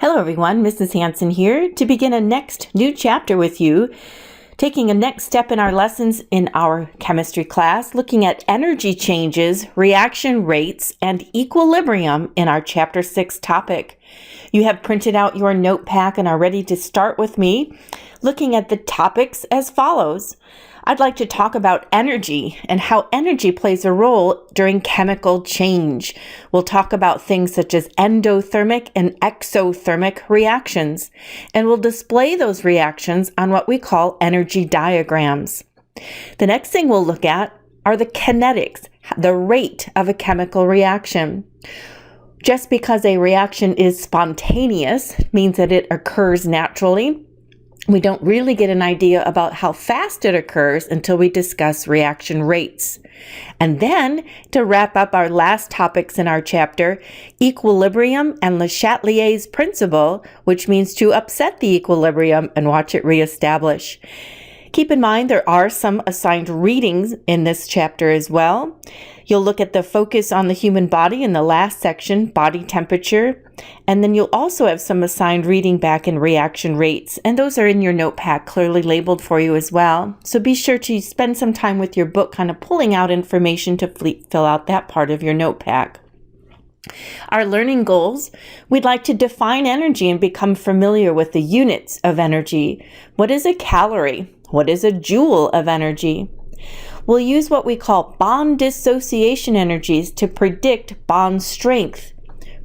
Hello everyone, Mrs. Hanson here to begin a next new chapter with you, taking a next step in our lessons in our chemistry class, looking at energy changes, reaction rates, and equilibrium in our Chapter 6 topic. You have printed out your notepad and are ready to start with me, looking at the topics as follows. I'd like to talk about energy and how energy plays a role during chemical change. We'll talk about things such as endothermic and exothermic reactions, and we'll display those reactions on what we call energy diagrams. The next thing we'll look at are the kinetics, the rate of a chemical reaction. Just because a reaction is spontaneous means that it occurs naturally. We don't really get an idea about how fast it occurs until we discuss reaction rates. And then, to wrap up our last topics in our chapter, equilibrium and Le Chatelier's principle, which means to upset the equilibrium and watch it reestablish. Keep in mind there are some assigned readings in this chapter as well. You'll look at the focus on the human body in the last section, body temperature, and then you'll also have some assigned reading back in reaction rates, and those are in your notepad clearly labeled for you as well. So be sure to spend some time with your book kind of pulling out information to fill out that part of your notepad. Our learning goals, we'd like to define energy and become familiar with the units of energy. What is a calorie? What is a joule of energy? We'll use what we call bond dissociation energies to predict bond strength.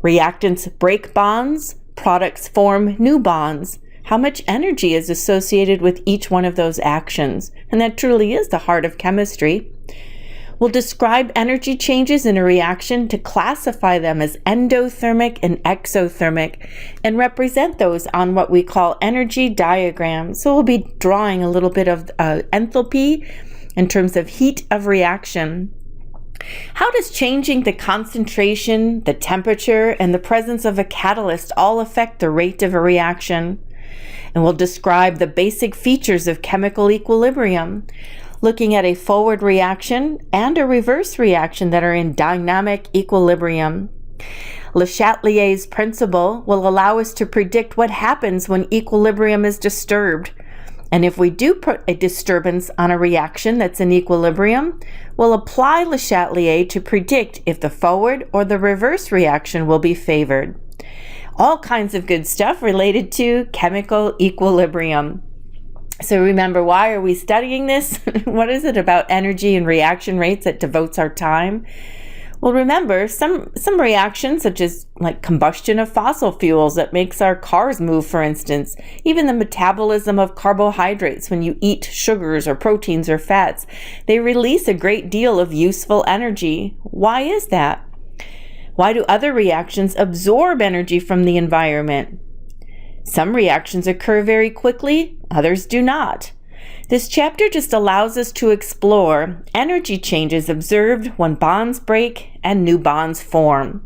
Reactants break bonds, products form new bonds. How much energy is associated with each one of those actions? And that truly is the heart of chemistry. We'll describe energy changes in a reaction to classify them as endothermic and exothermic and represent those on what we call energy diagrams. So we'll be drawing a little bit of enthalpy in terms of heat of reaction. How does changing the concentration, the temperature, and the presence of a catalyst all affect the rate of a reaction? And we'll describe the basic features of chemical equilibrium, looking at a forward reaction and a reverse reaction that are in dynamic equilibrium. Le Chatelier's principle will allow us to predict what happens when equilibrium is disturbed. And if we do put a disturbance on a reaction that's in equilibrium, we'll apply Le Chatelier to predict if the forward or the reverse reaction will be favored. All kinds of good stuff related to chemical equilibrium. So remember, why are we studying this? What is it about energy and reaction rates that devotes our time? Well, remember, some reactions, such as like combustion of fossil fuels that makes our cars move, for instance, even the metabolism of carbohydrates when you eat sugars or proteins or fats, they release a great deal of useful energy. Why is that? Why do other reactions absorb energy from the environment? Some reactions occur very quickly, others do not. This chapter just allows us to explore energy changes observed when bonds break and new bonds form.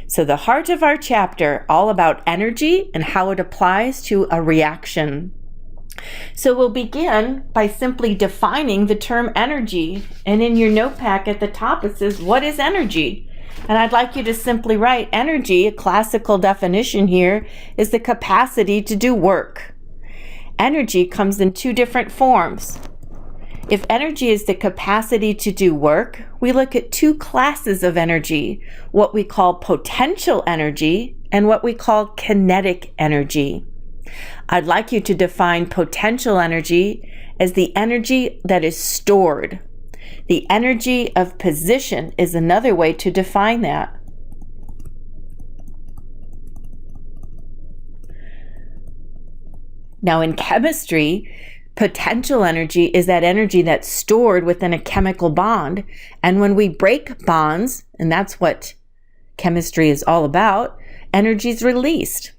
So the heart of our chapter, all about energy and how it applies to a reaction. So we'll begin by simply defining the term energy. And in your notepad at the top it says, what is energy? And I'd like you to simply write energy, a classical definition here, is the capacity to do work. Energy comes in two different forms. If energy is the capacity to do work, we look at two classes of energy, what we call potential energy and what we call kinetic energy. I'd like you to define potential energy as the energy that is stored. The energy of position is another way to define that. Now in chemistry, potential energy is that energy that's stored within a chemical bond. And when we break bonds, and that's what chemistry is all about, energy is released.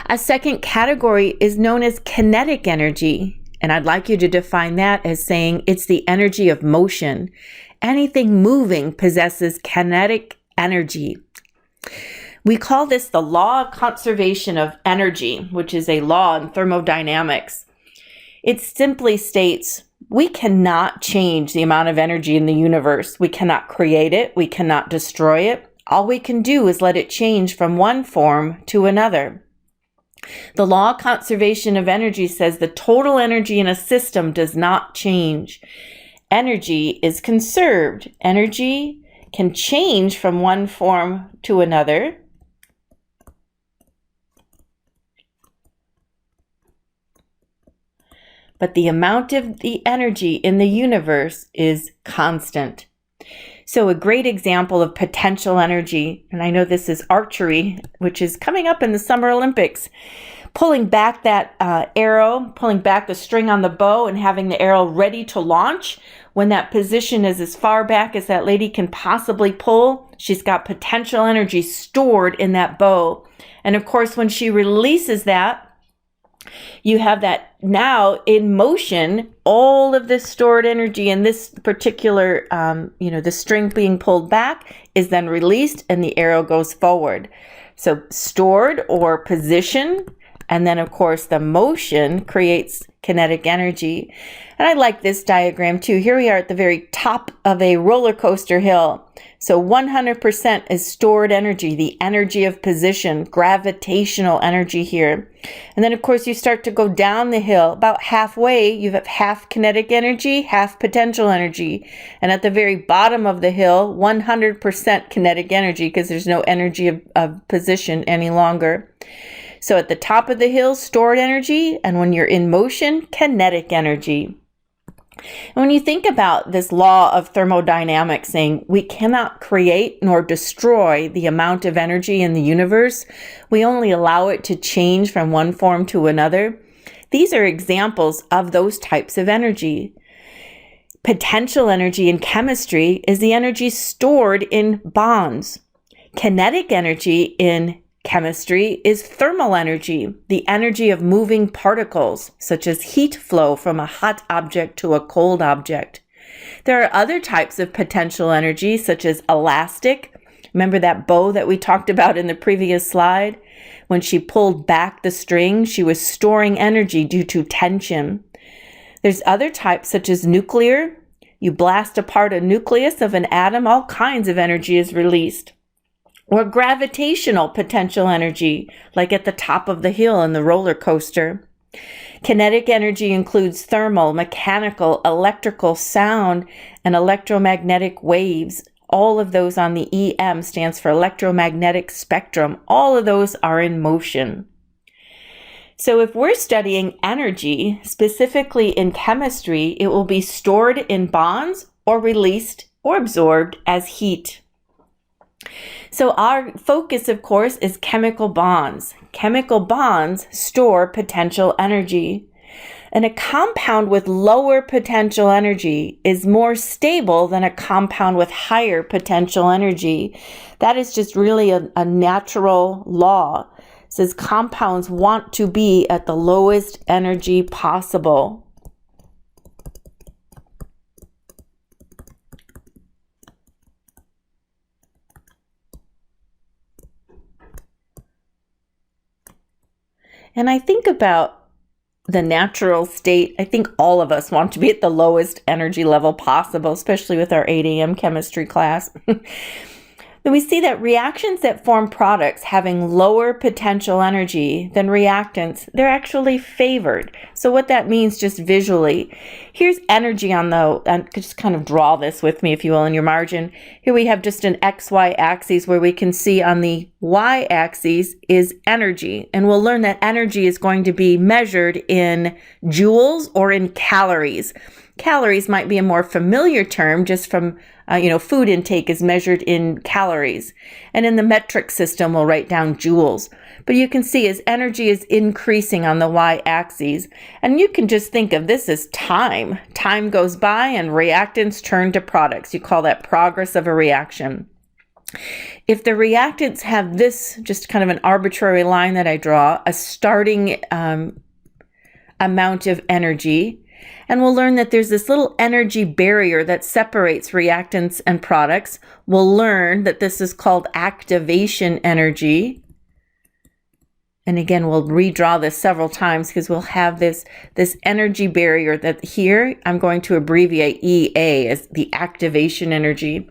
A second category is known as kinetic energy. And I'd like you to define that as saying it's the energy of motion. Anything moving possesses kinetic energy. We call this the law of conservation of energy, which is a law in thermodynamics. It simply states we cannot change the amount of energy in the universe. We cannot create it. We cannot destroy it. All we can do is let it change from one form to another. The law of conservation of energy says the total energy in a system does not change. Energy is conserved. Energy can change from one form to another. But the amount of the energy in the universe is constant. So a great example of potential energy, and I know this is archery, which is coming up in the Summer Olympics, pulling back that arrow, pulling back the string on the bow and having the arrow ready to launch. When that position is as far back as that lady can possibly pull, she's got potential energy stored in that bow. And of course, when she releases that, you have that now in motion, all of this stored energy in this particular, the string being pulled back is then released and the arrow goes forward. So stored or position, and then of course the motion creates kinetic energy. And I like this diagram too. Here we are at the very top of a roller coaster hill. So 100% is stored energy, the energy of position, gravitational energy here. And then of course you start to go down the hill. About halfway, you have half kinetic energy, half potential energy. And at the very bottom of the hill, 100% kinetic energy because there's no energy of position any longer. So at the top of the hill, stored energy, and when you're in motion, kinetic energy. And when you think about this law of thermodynamics saying we cannot create nor destroy the amount of energy in the universe, we only allow it to change from one form to another. These are examples of those types of energy. Potential energy in chemistry is the energy stored in bonds. Kinetic energy in chemistry is thermal energy, the energy of moving particles, such as heat flow from a hot object to a cold object. There are other types of potential energy, such as elastic. Remember that bow that we talked about in the previous slide? When she pulled back the string, she was storing energy due to tension. There's other types, such as nuclear. You blast apart a nucleus of an atom, all kinds of energy is released. Or gravitational potential energy, like at the top of the hill in the roller coaster. Kinetic energy includes thermal, mechanical, electrical, sound, and electromagnetic waves. All of those on the EM stands for electromagnetic spectrum. All of those are in motion. So if we're studying energy, specifically in chemistry, it will be stored in bonds or released or absorbed as heat. So our focus, of course, is chemical bonds. Chemical bonds store potential energy. And a compound with lower potential energy is more stable than a compound with higher potential energy. That is just really a natural law. It says compounds want to be at the lowest energy possible. And I think about the natural state. I think all of us want to be at the lowest energy level possible, especially with our 8 a.m. chemistry class. Then we see that reactions that form products having lower potential energy than reactants, they're actually favored. So what that means just visually, here's energy on and just kind of draw this with me, if you will, in your margin. Here we have just an XY axis where we can see on the Y axis is energy. And we'll learn that energy is going to be measured in joules or in calories. Calories might be a more familiar term just from food intake is measured in calories. And in the metric system, we'll write down joules. But you can see as energy is increasing on the y-axis, and you can just think of this as time. Time goes by and reactants turn to products. You call that progress of a reaction. If the reactants have this, just kind of an arbitrary line that I draw, a starting amount of energy, and we'll learn that there's this little energy barrier that separates reactants and products. We'll learn that this is called activation energy. And again, we'll redraw this several times because we'll have this energy barrier that here I'm going to abbreviate EA as the activation energy.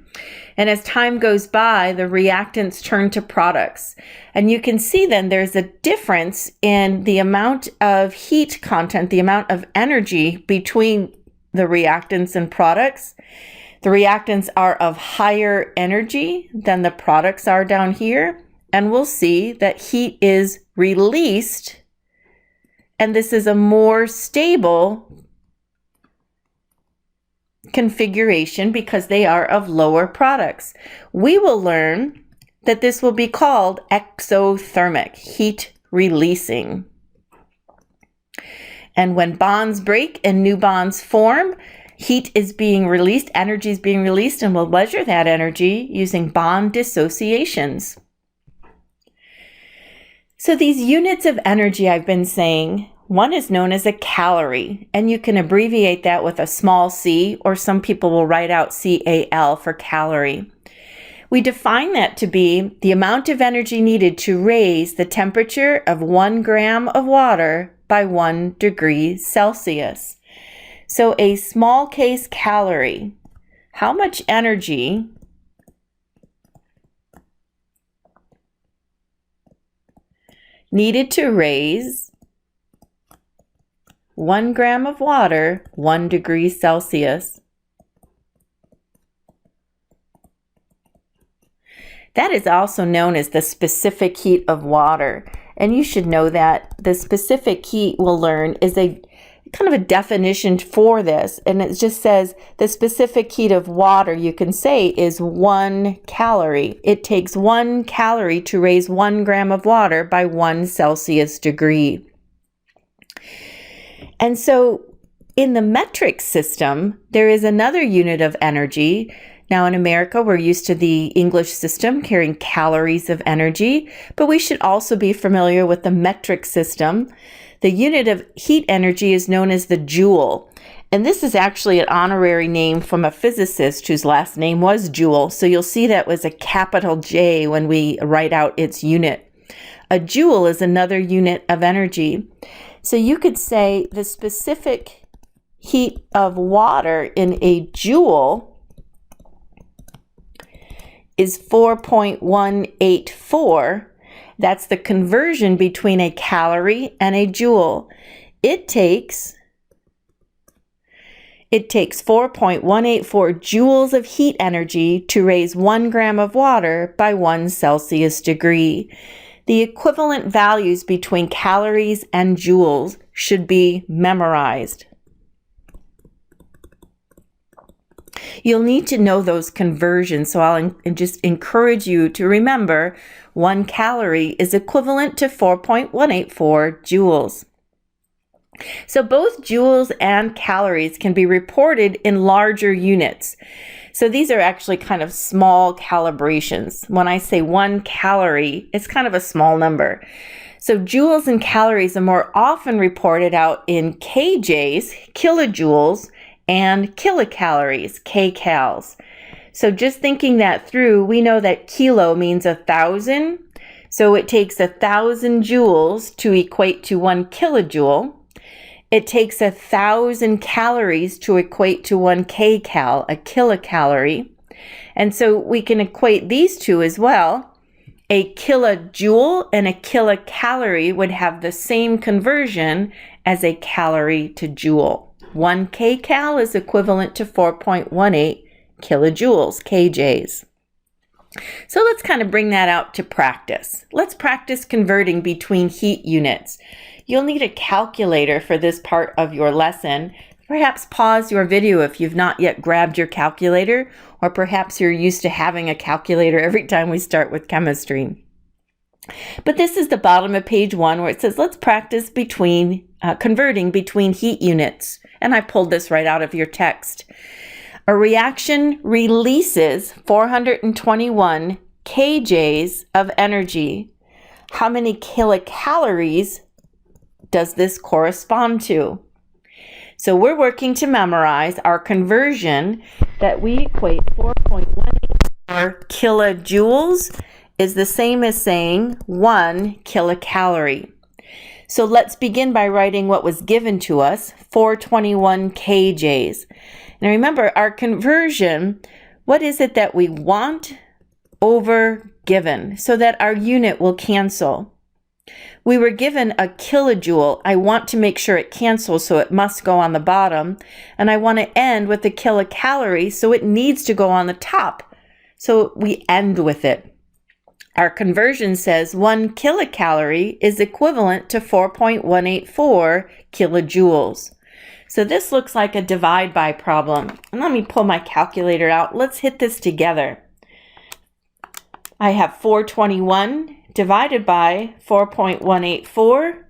And as time goes by, the reactants turn to products. And you can see then there's a difference in the amount of heat content, the amount of energy between the reactants and products. The reactants are of higher energy than the products are down here. And we'll see that heat is released. And this is a more stable configuration because they are of lower products. We will learn that this will be called exothermic, heat releasing. And when bonds break and new bonds form, heat is being released, energy is being released, and we'll measure that energy using bond dissociations. So these units of energy I've been saying, one is known as a calorie, and you can abbreviate that with a small c, or some people will write out CAL for calorie. We define that to be the amount of energy needed to raise the temperature of 1 gram of water by 1 degree Celsius. So a small case calorie, how much energy needed to raise 1 gram of water, 1 degree Celsius. That is also known as the specific heat of water. And you should know that the specific heat, we'll learn, is a kind of a definition for this. And it just says the specific heat of water, you can say, is 1 calorie. It takes 1 calorie to raise 1 gram of water by 1 Celsius degree. And so in the metric system, there is another unit of energy. Now in America, we're used to the English system carrying calories of energy, but we should also be familiar with the metric system. The unit of heat energy is known as the joule. And this is actually an honorary name from a physicist whose last name was Joule. So you'll see that was a capital J when we write out its unit. A joule is another unit of energy. So you could say the specific heat of water in a joule is 4.184. That's the conversion between a calorie and a joule. It takes 4.184 joules of heat energy to raise 1 gram of water by 1 Celsius degree. The equivalent values between calories and joules should be memorized. You'll need to know those conversions, so I'll just encourage you to remember 1 calorie is equivalent to 4.184 joules. So both joules and calories can be reported in larger units. So these are actually kind of small calibrations. When I say 1 calorie, it's kind of a small number. So joules and calories are more often reported out in kJs, kilojoules, and kilocalories, kcals. So just thinking that through, we know that kilo means 1,000. So it takes 1,000 joules to equate to 1 kilojoule. It takes 1,000 calories to equate to 1 kcal, a kilocalorie. And so we can equate these two as well. A kilojoule and a kilocalorie would have the same conversion as a calorie to joule. 1 kcal is equivalent to 4.18 kilojoules, kJs. So let's kind of bring that out to practice. Let's practice converting between heat units. You'll need a calculator for this part of your lesson. Perhaps pause your video if you've not yet grabbed your calculator, or perhaps you're used to having a calculator every time we start with chemistry. But this is the bottom of page 1 where it says, let's practice converting between heat units. And I pulled this right out of your text. A reaction releases 421 kJs of energy. How many kilocalories does this correspond to? So we're working to memorize our conversion that we equate 4.184 kilojoules is the same as saying 1 kilocalorie. So let's begin by writing what was given to us, 421 kJs. Now remember, our conversion What is it that we want over given so that our unit will cancel? We were given a kilojoule. I want to make sure it cancels, so it must go on the bottom. And I want to end with a kilocalorie, so it needs to go on the top. So we end with it. Our conversion says 1 kilocalorie is equivalent to 4.184 kilojoules. So this looks like a divide by problem. And let me pull my calculator out. Let's hit this together. I have 421 divided by 4.184.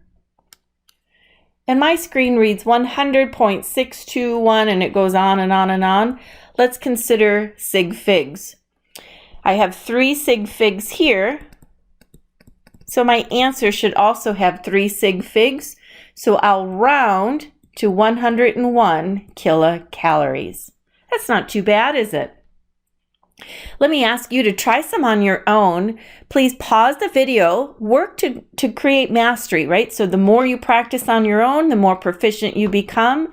And my screen reads 100.621 and it goes on and on and on. Let's consider sig figs. I have 3 sig figs here. So my answer should also have 3 sig figs. So I'll round to 101 kilocalories. That's not too bad, is it? Let me ask you to try some on your own. Please pause the video, work to create mastery, right? So the more you practice on your own, the more proficient you become.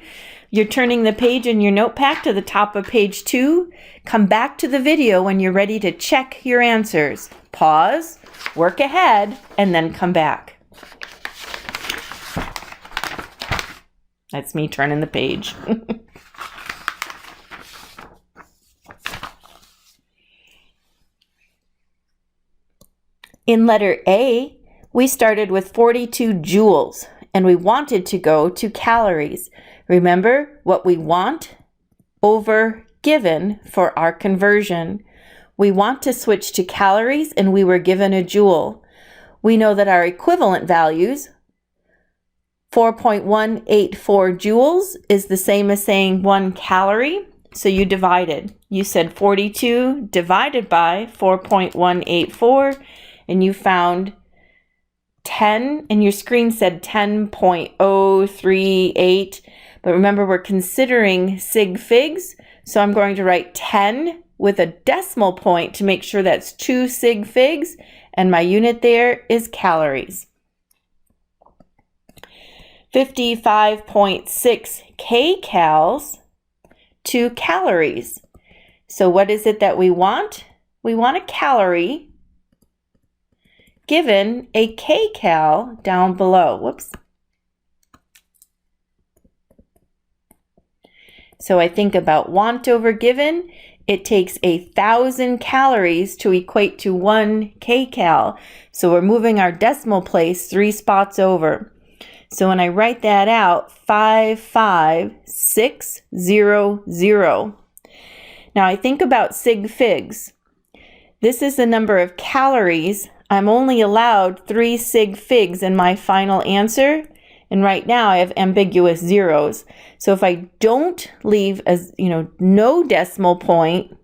You're turning the page in your notepad to the top of page 2. Come back to the video when you're ready to check your answers. Pause, work ahead, and then come back. That's me turning the page. In letter A, we started with 42 joules, and we wanted to go to calories. Remember what we want over given for our conversion. We want to switch to calories, and we were given a joule. We know that our equivalent values, 4.184 joules, is the same as saying 1 calorie. So you divided. You said 42 divided by 4.184. And you found 10, and your screen said 10.038. But remember, we're considering sig figs, so I'm going to write 10 with a decimal point to make sure that's 2 sig figs, and my unit there is calories. 55.6 kcals to calories. So what is it that we want? We want a calorie given a kcal down below. Whoops. So I think about want over given. It takes 1,000 calories to equate to 1 kcal. So we're moving our decimal place 3 spots over. So when I write that out, 55600. Now I think about sig figs. This is the number of calories. I'm only allowed 3 sig figs in my final answer, and right now I have ambiguous zeros. So if I don't leave no decimal point,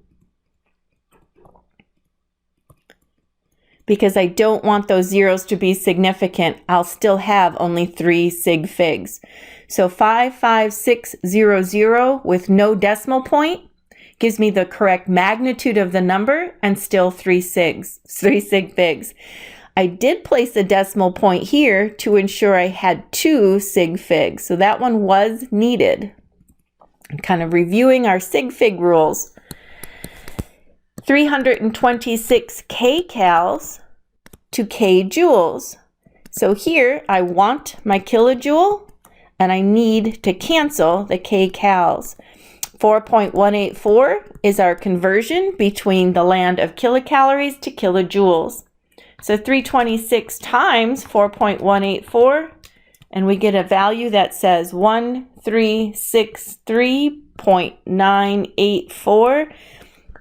because I don't want those zeros to be significant, I'll still have only 3 sig figs. So 55600 with no decimal point gives me the correct magnitude of the number and still 3 sig figs. I did place a decimal point here to ensure I had 2 sig figs, so that one was needed. I'm kind of reviewing our sig fig rules. 326 kcals to kjoules. So here I want my kilojoule and I need to cancel the kcals. 4.184 is our conversion between the land of kilocalories to kilojoules. So 326 times 4.184, and we get a value that says 1363.984.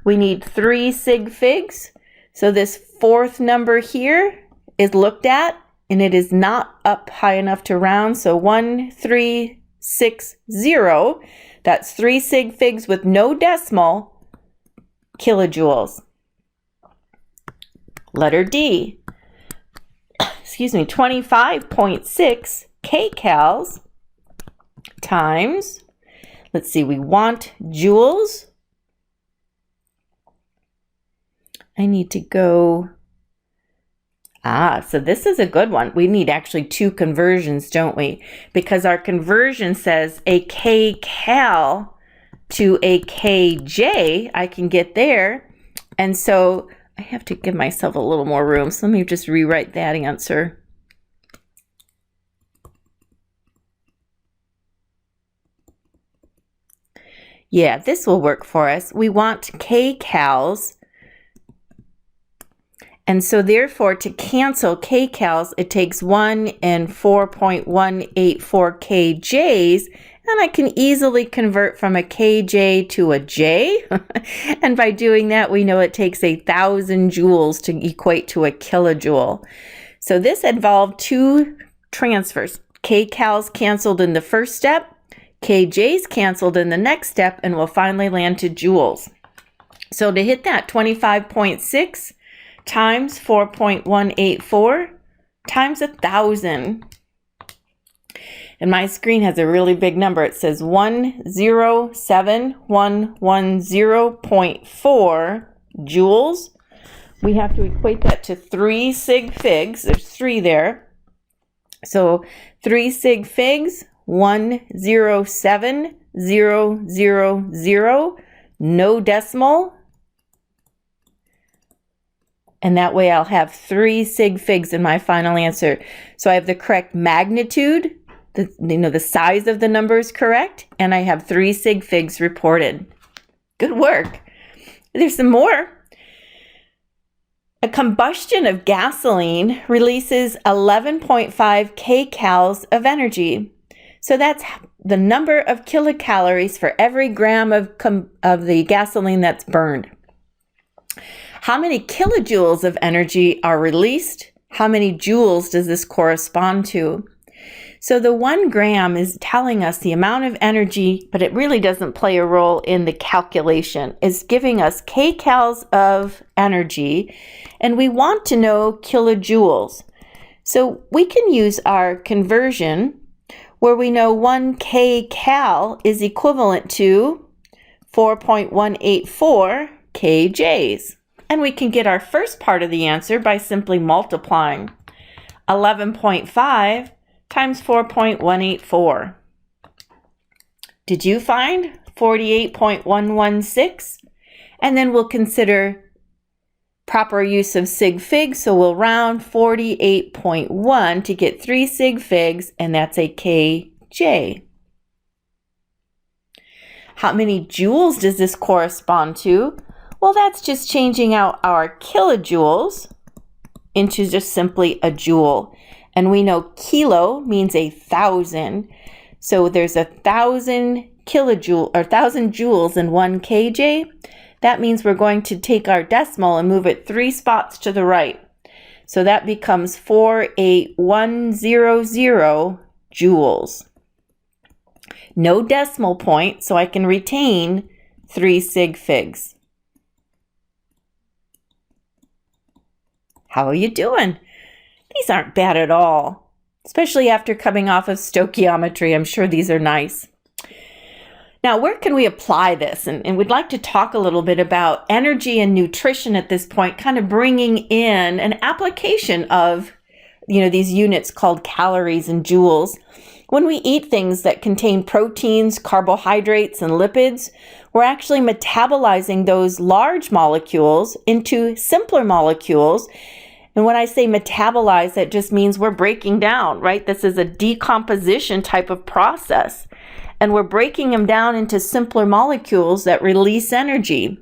We need 3 sig figs. So this fourth number here is looked at, and it is not up high enough to round. So 1360. That's 3 sig figs with no decimal, kilojoules. Letter D. 25.6 kcals times, let's see, we want joules. I need to go, so this is a good one. We need actually 2 conversions, don't we? Because our conversion says a kcal to a kj, I can get there. And so I have to give myself a little more room. So let me just rewrite that answer. Yeah, this will work for us. We want kcals. And so therefore, to cancel kcals, it takes 1 and 4.184 kJs. And I can easily convert from a kj to a j. And by doing that, we know it takes 1,000 joules to equate to a kilojoule. So this involved two transfers. Kcals canceled in the first step, kjs canceled in the next step, and we'll finally land to joules. So to hit that, 25.6 times 4.184 times 1,000. And my screen has a really big number. It says 107,110.4 joules. We have to equate that to 3 sig figs. There's 3 there. So 3 sig figs, 107,000, no decimal. And that way I'll have 3 sig figs in my final answer. So I have the correct magnitude, the size of the number is correct, and I have 3 sig figs reported. Good work. There's some more. A combustion of gasoline releases 11.5 kcals of energy. So that's the number of kilocalories for every gram of the gasoline that's burned. How many kilojoules of energy are released? How many joules does this correspond to? So the 1 gram is telling us the amount of energy, but it really doesn't play a role in the calculation. It's giving us kcals of energy, and we want to know kilojoules. So we can use our conversion where we know 1 kcal is equivalent to 4.184 kJs. And we can get our first part of the answer by simply multiplying 11.5 times 4.184. Did you find 48.116? And then we'll consider proper use of sig figs, so we'll round 48.1 to get 3 sig figs, and that's a kj. How many joules does this correspond to? Well, that's just changing out our kilojoules into just simply a joule. And we know kilo means 1,000. So there's 1,000 kilojoules or 1,000 joules in 1 kj. That means we're going to take our decimal and move it 3 spots to the right. So that becomes 48100 joules. No decimal point, so I can retain 3 sig figs. How are you doing? These aren't bad at all, especially after coming off of stoichiometry. I'm sure these are nice. Now, where can we apply this? And we'd like to talk a little bit about energy and nutrition at this point, kind of bringing in an application of, these units called calories and joules. When we eat things that contain proteins, carbohydrates, and lipids, we're actually metabolizing those large molecules into simpler molecules. And when I say metabolize, that just means we're breaking down, right? This is a decomposition type of process. And we're breaking them down into simpler molecules that release energy.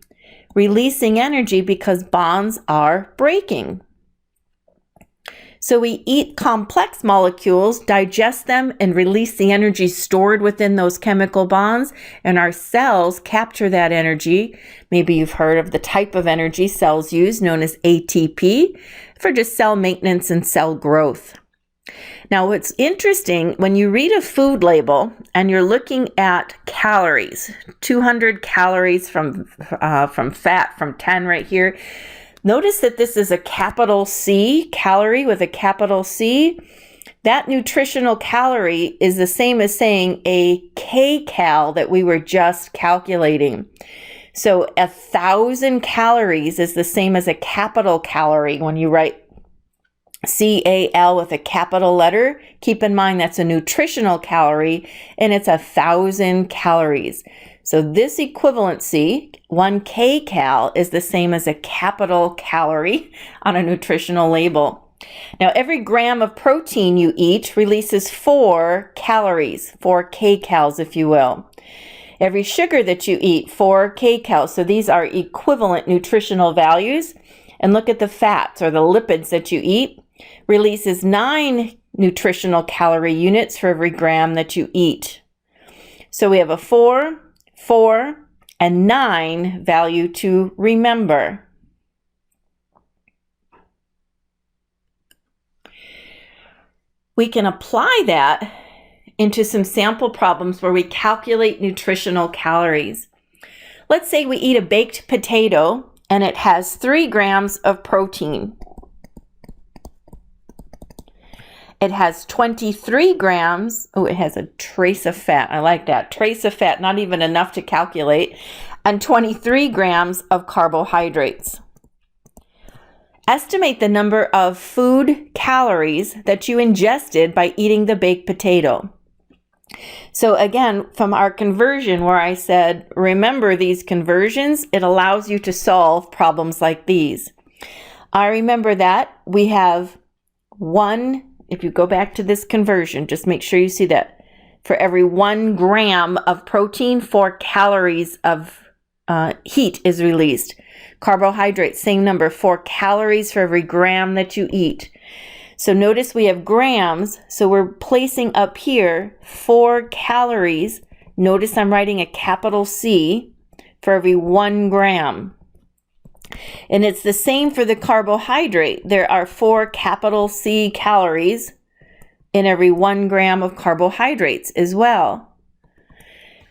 Releasing energy because bonds are breaking. So we eat complex molecules, digest them, and release the energy stored within those chemical bonds, and our cells capture that energy. Maybe you've heard of the type of energy cells use, known as ATP, for just cell maintenance and cell growth. Now, what's interesting, when you read a food label and you're looking at calories, 200 calories from fat, from 10 right here, notice that this is a capital C, calorie with a capital C. That nutritional calorie is the same as saying a kcal that we were just calculating. So 1,000 calories is the same as a capital calorie. When you write CAL with a capital letter, keep in mind that's a nutritional calorie, and it's 1,000 calories. So this equivalency, 1 kcal, is the same as a capital calorie on a nutritional label. Now, every gram of protein you eat releases 4 calories, 4 kcals, if you will. Every sugar that you eat, 4 kcals. So these are equivalent nutritional values. And look at the fats or the lipids that you eat, releases 9 nutritional calorie units for every gram that you eat. So we have a 4, 4, and 9 value to remember. We can apply that into some sample problems where we calculate nutritional calories. Let's say we eat a baked potato and it has 3 grams of protein. It has 23 grams, oh, it has a trace of fat. I like that. Trace of fat, not even enough to calculate, and 23 grams of carbohydrates. Estimate the number of food calories that you ingested by eating the baked potato. So again, from our conversion where I said, remember these conversions, it allows you to solve problems like these. I remember that we have 1, if you go back to this conversion, just make sure you see that. For every 1 gram of protein, 4 calories of heat is released. Carbohydrates, same number, 4 calories for every gram that you eat. So notice we have grams, so we're placing up here 4 calories. Notice I'm writing a capital C for every 1 gram. And it's the same for the carbohydrate. There are 4 capital C calories in every 1 gram of carbohydrates as well.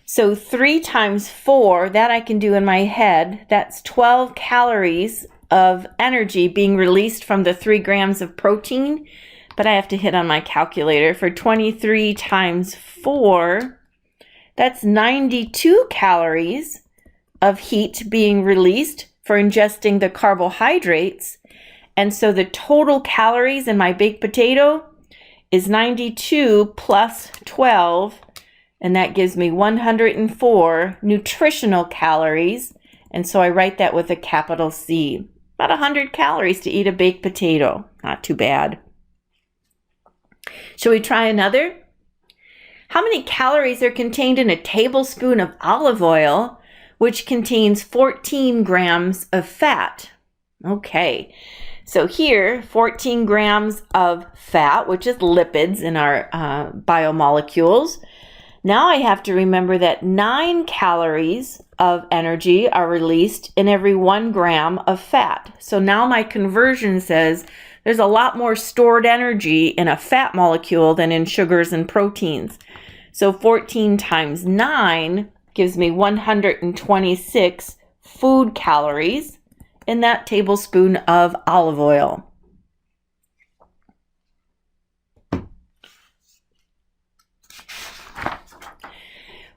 So 3 times 4, that I can do in my head, that's 12 calories of energy being released from the 3 grams of protein, but I have to hit on my calculator. For 23 times 4, that's 92 calories of heat being released for ingesting the carbohydrates. And so the total calories in my baked potato is 92 plus 12, and that gives me 104 nutritional calories. And so I write that with a capital C. About 100 calories to eat a baked potato. Not too bad. Shall we try another? How many calories are contained in a tablespoon of olive oil, which contains 14 grams of fat? Okay, so here, 14 grams of fat, which is lipids in our biomolecules. Now I have to remember that 9 calories of energy are released in every 1 gram of fat. So now my conversion says there's a lot more stored energy in a fat molecule than in sugars and proteins. So 14 times 9 gives me 126 food calories in that tablespoon of olive oil.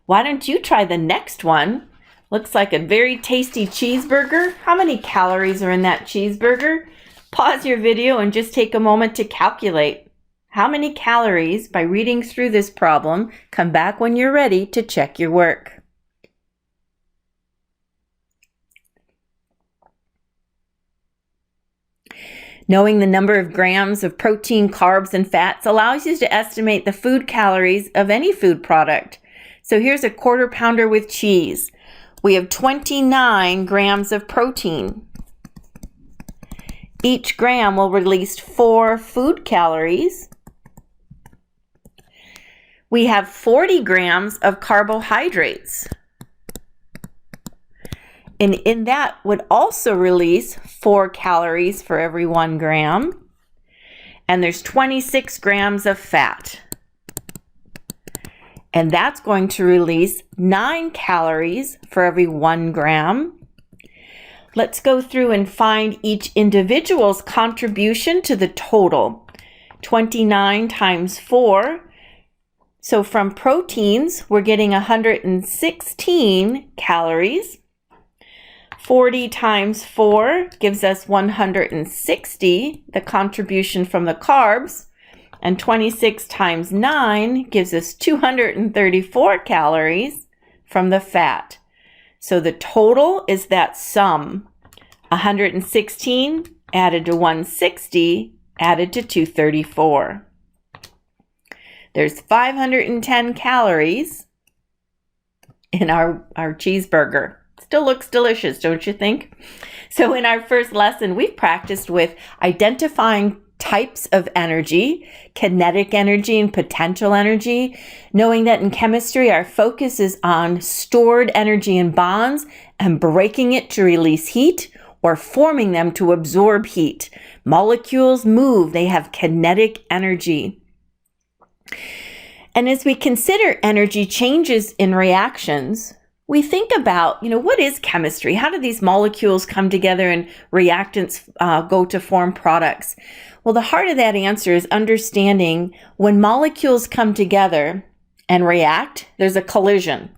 Why don't you try the next one? Looks like a very tasty cheeseburger. How many calories are in that cheeseburger? Pause your video and just take a moment to calculate. How many calories, by reading through this problem, come back when you're ready to check your work. Knowing the number of grams of protein, carbs, and fats allows you to estimate the food calories of any food product. So here's a 1/4 pounder with cheese. We have 29 grams of protein. Each gram will release 4 food calories. We have 40 grams of carbohydrates. And in that would also release 4 calories for every 1 gram. And there's 26 grams of fat. And that's going to release 9 calories for every 1 gram. Let's go through and find each individual's contribution to the total. 29 times 4. So from proteins, we're getting 116 calories. 40 times 4 gives us 160, the contribution from the carbs. And 26 times 9 gives us 234 calories from the fat. So the total is that sum, 116 added to 160 added to 234. There's 510 calories in our cheeseburger. Still looks delicious, don't you think? So in our first lesson, we've practiced with identifying types of energy, kinetic energy and potential energy, knowing that in chemistry, our focus is on stored energy in bonds and breaking it to release heat or forming them to absorb heat. Molecules move, they have kinetic energy. And as we consider energy changes in reactions, we think about, what is chemistry? How do these molecules come together and reactants go to form products? Well, the heart of that answer is understanding when molecules come together and react, there's a collision.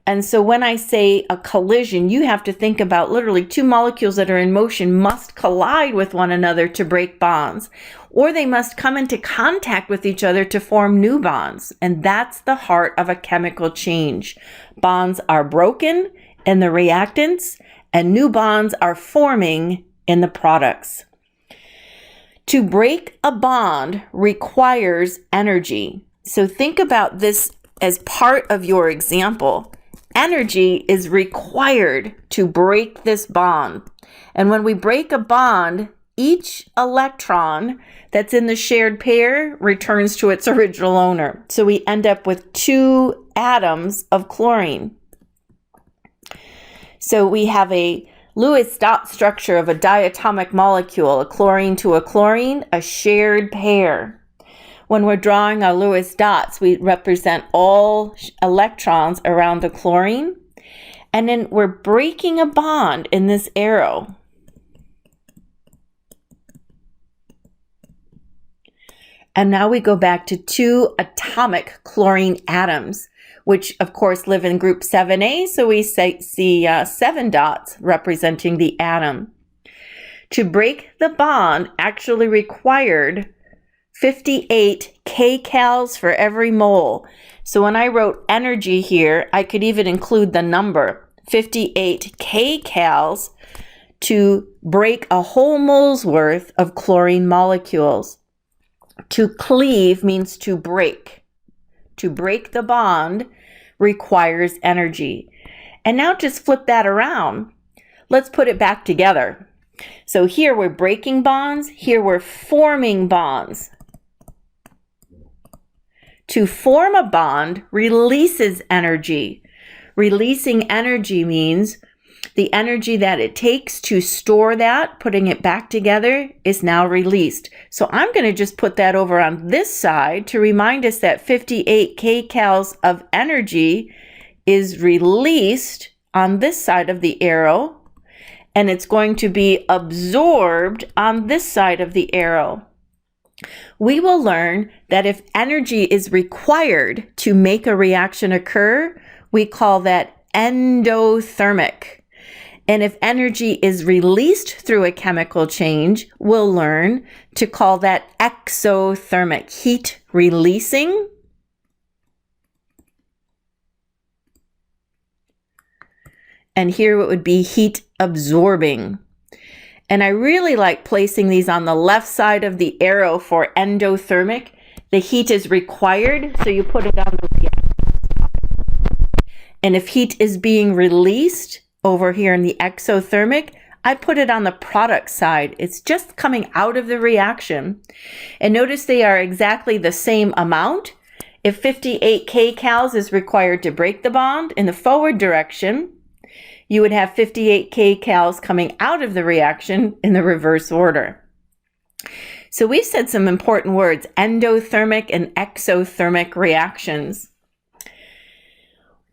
And so when I say a collision, you have to think about literally two molecules that are in motion must collide with one another to break bonds, or they must come into contact with each other to form new bonds. And that's the heart of a chemical change. Bonds are broken in the reactants, and new bonds are forming in the products. To break a bond requires energy. So think about this as part of your example. Energy is required to break this bond. And when we break a bond, each electron that's in the shared pair returns to its original owner. So we end up with 2 atoms of chlorine. So we have a Lewis dot structure of a diatomic molecule, a chlorine to a chlorine, a shared pair. When we're drawing our Lewis dots, we represent all electrons around the chlorine. And then we're breaking a bond in this arrow. And now we go back to 2 atomic chlorine atoms, which of course live in group 7A. So we see 7 dots representing the atom. To break the bond actually required 58 kcals for every mole. So when I wrote energy here, I could even include the number 58 kcals to break a whole mole's worth of chlorine molecules. To cleave means to break. To break the bond requires energy. And now just flip that around. Let's put it back together. So here we're breaking bonds, here we're forming bonds. To form a bond releases energy. Releasing energy means the energy that it takes to store that, putting it back together, is now released. So I'm going to just put that over on this side to remind us that 58 kcals of energy is released on this side of the arrow, and it's going to be absorbed on this side of the arrow. We will learn that if energy is required to make a reaction occur, we call that endothermic. And if energy is released through a chemical change, we'll learn to call that exothermic, heat releasing. And here it would be heat absorbing. And I really like placing these on the left side of the arrow for endothermic. The heat is required, so you put it on the reaction side. And if heat is being released over here in the exothermic, I put it on the product side. It's just coming out of the reaction. And notice they are exactly the same amount. If 58 kcals is required to break the bond in the forward direction, you would have 58 kcals coming out of the reaction in the reverse order. So we've said some important words, endothermic and exothermic reactions.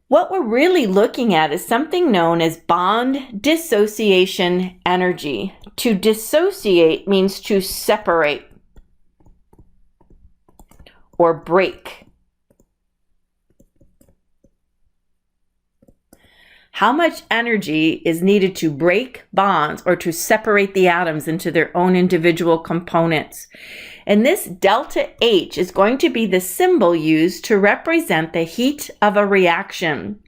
What we're really looking at is something known as bond dissociation energy. To dissociate means to separate or break. How much energy is needed to break bonds or to separate the atoms into their own individual components? And this delta H is going to be the symbol used to represent the heat of a reaction.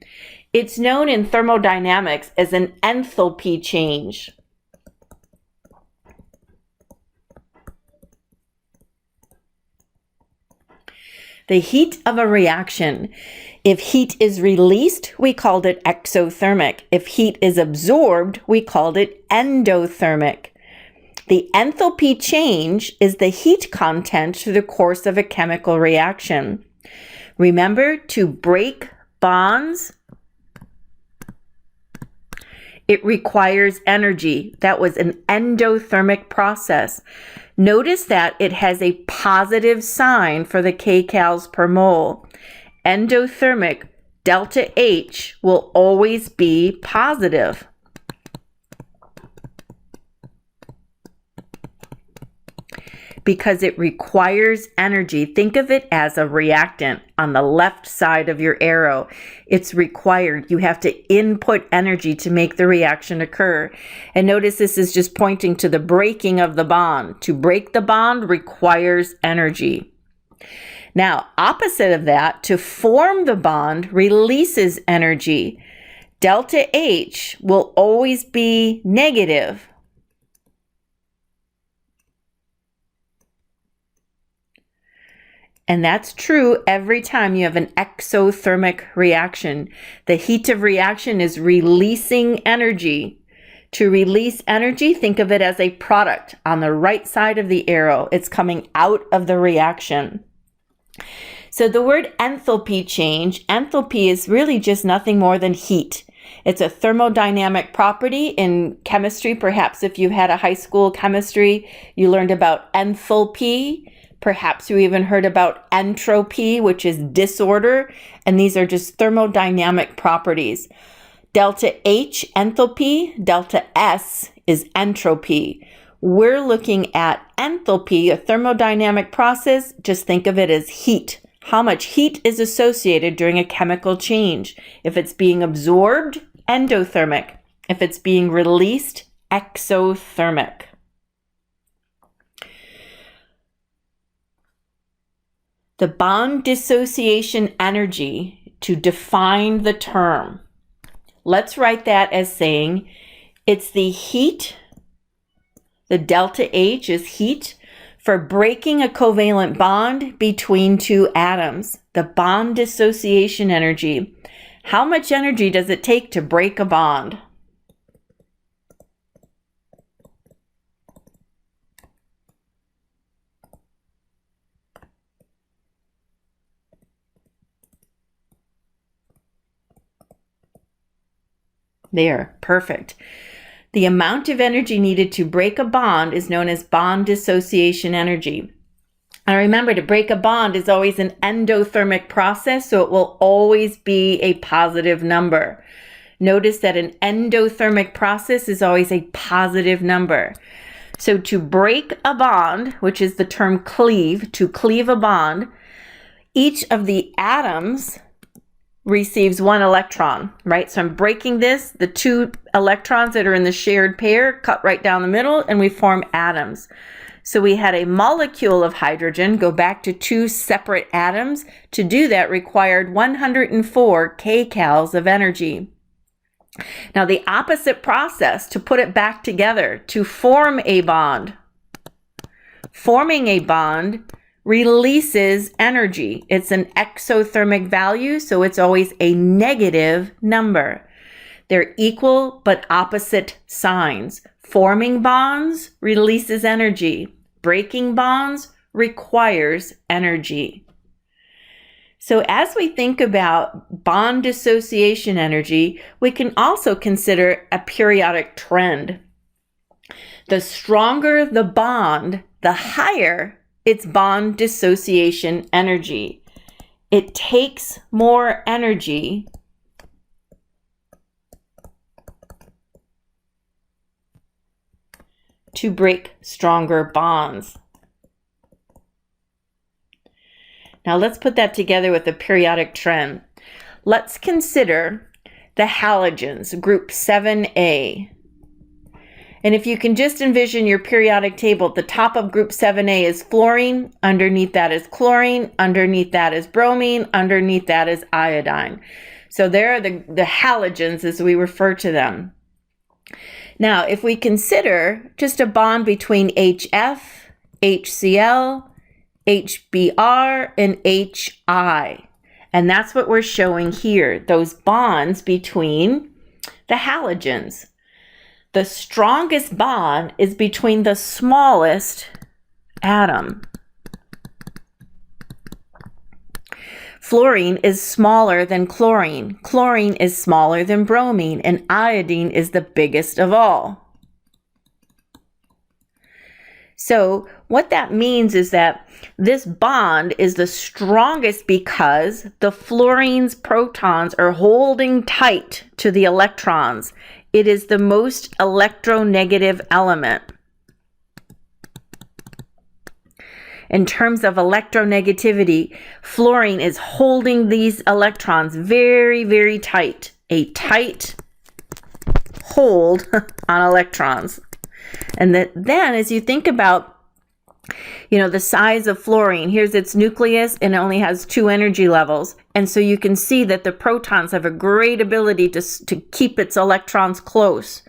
It's known in thermodynamics as an enthalpy change. The heat of a reaction. If heat is released, we called it exothermic. If heat is absorbed, we called it endothermic. The enthalpy change is the heat content through the course of a chemical reaction. Remember, to break bonds, it requires energy. That was an endothermic process. Notice that it has a positive sign for the kcals per mole. Endothermic, delta H, will always be positive. Because it requires energy. Think of it as a reactant on the left side of your arrow. It's required. You have to input energy to make the reaction occur. And notice this is just pointing to the breaking of the bond. To break the bond requires energy. Now, opposite of that, to form the bond releases energy. Delta H will always be negative. And that's true every time you have an exothermic reaction. The heat of reaction is releasing energy. To release energy, think of it as a product on the right side of the arrow. It's coming out of the reaction. So the word enthalpy change, enthalpy is really just nothing more than heat. It's a thermodynamic property in chemistry. Perhaps if you had a high school chemistry, you learned about enthalpy. Perhaps you even heard about entropy, which is disorder, and these are just thermodynamic properties. Delta H, enthalpy, delta S is entropy. We're looking at enthalpy, a thermodynamic process. Just think of it as heat. How much heat is associated during a chemical change? If it's being absorbed, endothermic. If it's being released, exothermic. The bond dissociation energy, to define the term. Let's write that as saying it's the heat, the delta H is heat, for breaking a covalent bond between two atoms. The bond dissociation energy. How much energy does it take to break a bond? There, perfect. The amount of energy needed to break a bond is known as bond dissociation energy. And remember, to break a bond is always an endothermic process, so it will always be a positive number. Notice that an endothermic process is always a positive number. So to break a bond, which is the term cleave, to cleave a bond, each of the atoms receives one electron, right? So I'm breaking this, the two electrons that are in the shared pair cut right down the middle, and we form atoms. So we had a molecule of hydrogen go back to two separate atoms. To do that required 104 kcals of energy. Now the opposite process, to put it back together, to form a bond. Forming a bond releases energy. It's an exothermic value, so it's always a negative number. They're equal but opposite signs. Forming bonds releases energy. Breaking bonds requires energy. So as we think about bond dissociation energy, we can also consider a periodic trend. The stronger the bond, the higher its bond dissociation energy. It takes more energy to break stronger bonds. Now let's put that together with a periodic trend. Let's consider the halogens, group 7A. And if you can just envision your periodic table, at the top of group 7A is fluorine, underneath that is chlorine, underneath that is bromine, underneath that is iodine. So there are the halogens as we refer to them. Now, if we consider just a bond between HF, HCl, HBr, and HI, and that's what we're showing here, those bonds between the halogens. The strongest bond is between the smallest atom. Fluorine is smaller than chlorine. Chlorine is smaller than bromine, and iodine is the biggest of all. So what that means is that this bond is the strongest because the fluorine's protons are holding tight to the electrons. It is the most electronegative element. In terms of electronegativity, fluorine is holding these electrons very, very tight. A tight hold on electrons. And then as you think about, the size of fluorine, here's its nucleus, and it only has 2 energy levels. And so you can see that the protons have a great ability to keep its electrons close.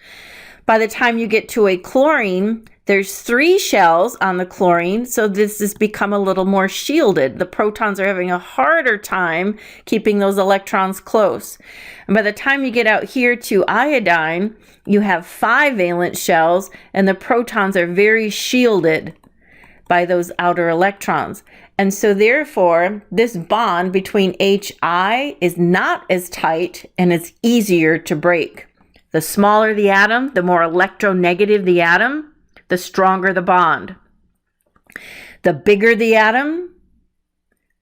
By the time you get to a chlorine, there's 3 shells on the chlorine, so this has become a little more shielded. The protons are having a harder time keeping those electrons close. And by the time you get out here to iodine, you have 5 valence shells, and the protons are very shielded by those outer electrons. And so therefore, this bond between HI is not as tight and it's easier to break. The smaller the atom, the more electronegative the atom, the stronger the bond. The bigger the atom,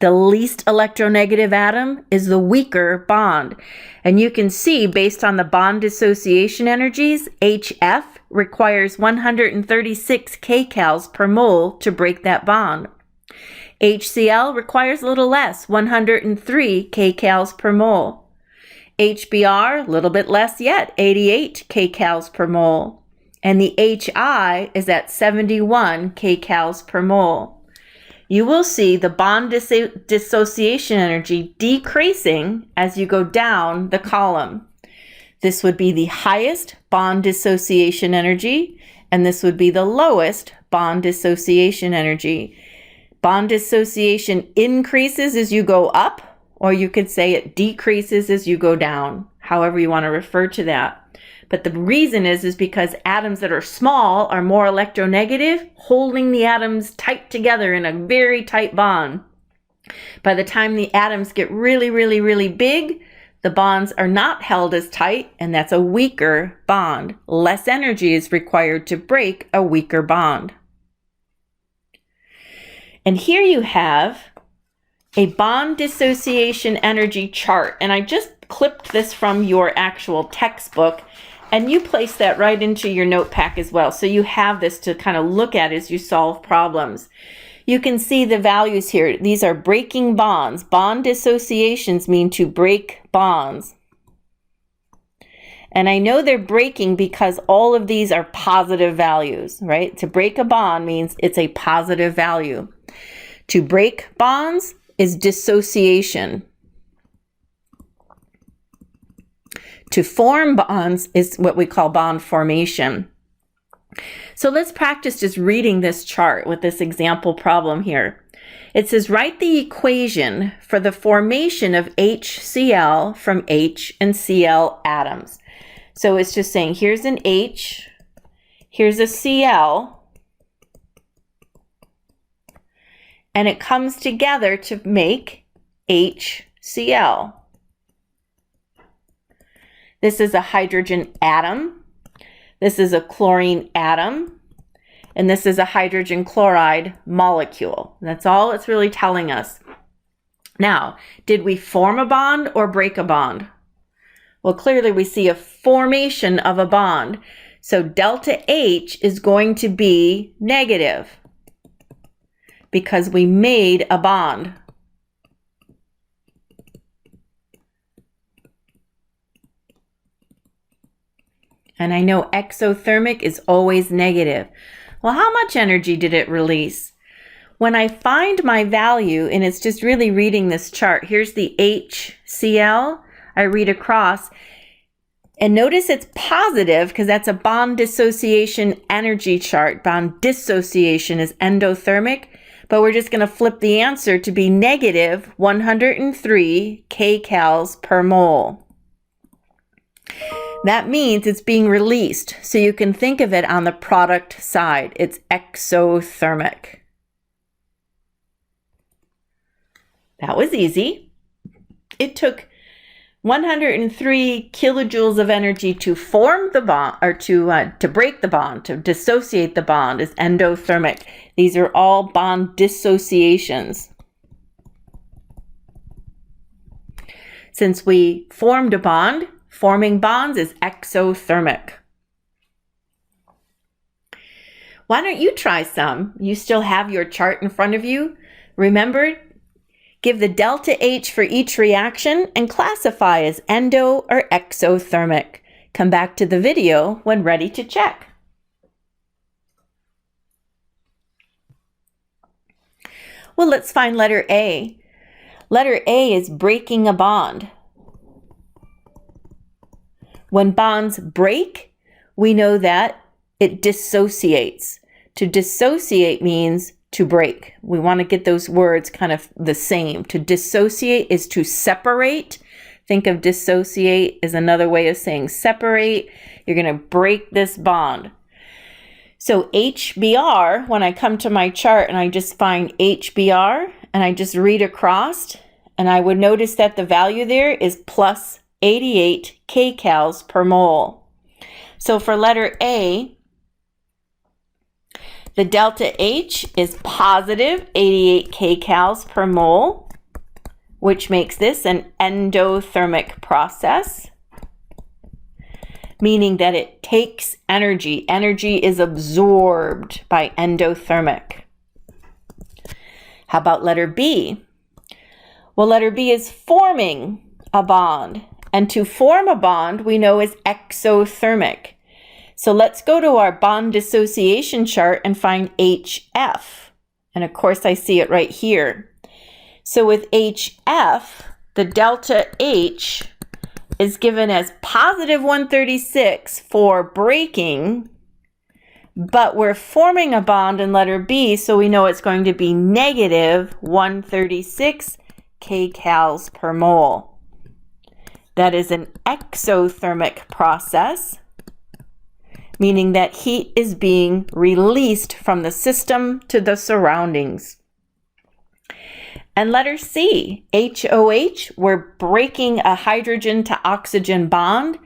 the least electronegative atom is the weaker bond. And you can see based on the bond dissociation energies, HF requires 136 kcals per mole to break that bond. HCl requires a little less, 103 kcals per mole. HBr, a little bit less yet, 88 kcals per mole. And the HI is at 71 kcals per mole. You will see the bond dissociation energy decreasing as you go down the column. This would be the highest bond dissociation energy, and this would be the lowest bond dissociation energy. Bond dissociation increases as you go up, or you could say it decreases as you go down, however you want to refer to that. But the reason is because atoms that are small are more electronegative, holding the atoms tight together in a very tight bond. By the time the atoms get really, really, really big, the bonds are not held as tight, and that's a weaker bond. Less energy is required to break a weaker bond. And here you have a bond dissociation energy chart. And I just clipped this from your actual textbook, and you place that right into your notepad as well. So you have this to kind of look at as you solve problems. You can see the values here. These are breaking bonds. Bond dissociations mean to break bonds. And I know they're breaking because all of these are positive values, right? To break a bond means it's a positive value. To break bonds is dissociation. To form bonds is what we call bond formation. So let's practice just reading this chart with this example problem here. It says, write the equation for the formation of HCl from H and Cl atoms. So it's just saying, here's an H, here's a Cl, and it comes together to make HCl. This is a hydrogen atom. This is a chlorine atom, and this is a hydrogen chloride molecule. That's all it's really telling us. Now, did we form a bond or break a bond? Well, clearly we see a formation of a bond. So delta H is going to be negative because we made a bond. And I know exothermic is always negative. Well, how much energy did it release? When I find my value, and it's just really reading this chart, here's the HCl, I read across, and notice it's positive because that's a bond dissociation energy chart. Bond dissociation is endothermic, but we're just going to flip the answer to be negative 103 kcals per mole. That means it's being released, so you can think of it on the product side. It's exothermic. That was easy. It took 103 kilojoules of energy to form the bond, or to break the bond, to dissociate the bond is endothermic. These are all bond dissociations. Since we formed a bond, forming bonds is exothermic. Why don't you try some? You still have your chart in front of you. Remember, give the delta H for each reaction and classify as endo or exothermic. Come back to the video when ready to check. Well, let's find letter A. Letter A is breaking a bond. When bonds break, we know that it dissociates. To dissociate means to break. We want to get those words kind of the same. To dissociate is to separate. Think of dissociate as another way of saying separate. You're going to break this bond. So HBr, when I come to my chart and I just find HBr and I just read across, and I would notice that the value there is plus 88 kcals per mole. So for letter A, the delta H is positive 88 kcals per mole, which makes this an endothermic process, meaning that it takes energy. Energy is absorbed by endothermic. How about letter B? Well, letter B is forming a bond. And to form a bond, we know is exothermic. So let's go to our bond dissociation chart and find HF. And of course, I see it right here. So with HF, the delta H is given as positive 136 for breaking, but we're forming a bond in letter B, so we know it's going to be negative 136 kcals per mole. That is an exothermic process, meaning that heat is being released from the system to the surroundings. And letter C, HOH, we're breaking a hydrogen to oxygen bond.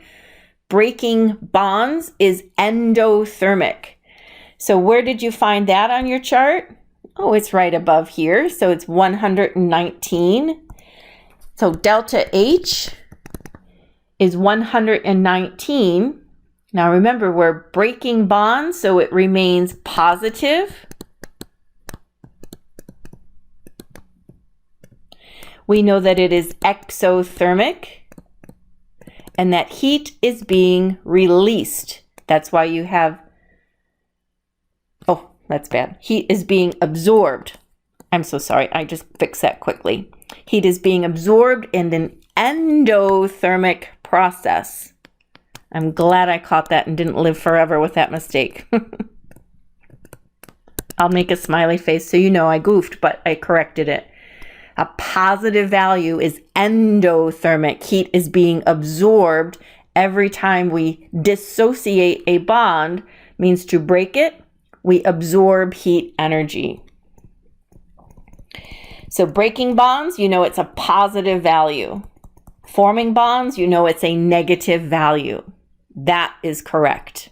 Breaking bonds is endothermic. So where did you find that on your chart? Oh, it's right above here. So it's 119. So delta H is 119. Now remember, we're breaking bonds, so it remains positive. We know that it is exothermic and that heat is being released. That's why you have, oh, that's bad. Heat is being absorbed. I'm so sorry. I just fixed that quickly. Heat is being absorbed in an endothermic process. I'm glad I caught that and didn't live forever with that mistake. I'll make a smiley face so you know I goofed, but I corrected it. A positive value is endothermic. Heat is being absorbed every time we dissociate a bond, means to break it, we absorb heat energy. So breaking bonds, you know it's a positive value. Forming bonds, you know it's a negative value. That is correct.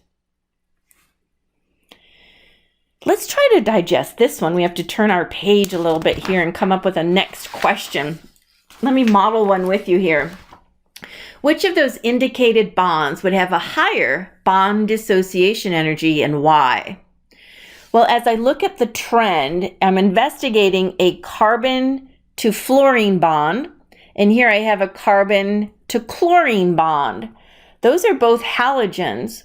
Let's try to digest this one. We have to turn our page a little bit here and come up with a next question. Let me model one with you here. Which of those indicated bonds would have a higher bond dissociation energy and why? Well, as I look at the trend, I'm investigating a carbon to fluorine bond, and here I have a carbon to chlorine bond. Those are both halogens.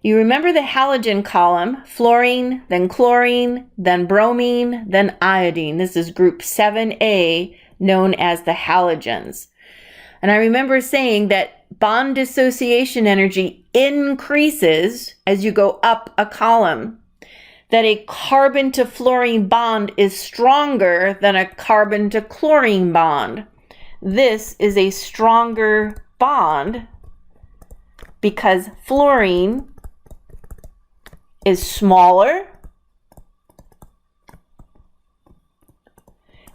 You remember the halogen column, fluorine, then chlorine, then bromine, then iodine. This is group 7A, known as the halogens. And I remember saying that bond dissociation energy increases as you go up a column, that a carbon to fluorine bond is stronger than a carbon to chlorine bond. This is a stronger bond because fluorine is smaller,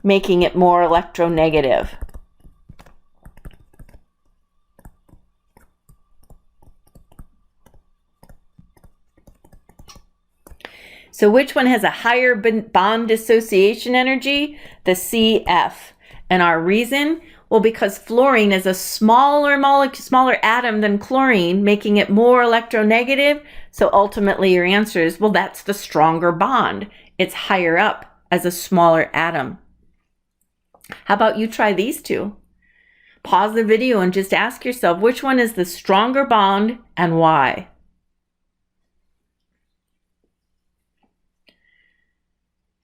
making it more electronegative. So which one has a higher bond dissociation energy? The CF. And our reason? Well, because fluorine is a smaller atom than chlorine, making it more electronegative. So ultimately your answer is, well, that's the stronger bond. It's higher up as a smaller atom. How about you try these two? Pause the video and just ask yourself, which one is the stronger bond and why?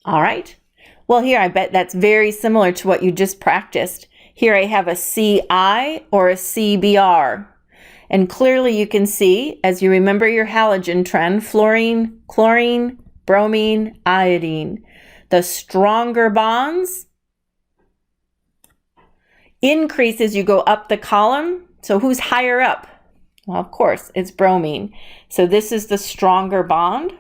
All right. Well, here I bet that's very similar to what you just practiced. Here I have a CI or a CBr. And clearly you can see, as you remember your halogen trend, fluorine, chlorine, bromine, iodine. The stronger bonds increase as you go up the column. So who's higher up? Well, of course, it's bromine. So this is the stronger bond.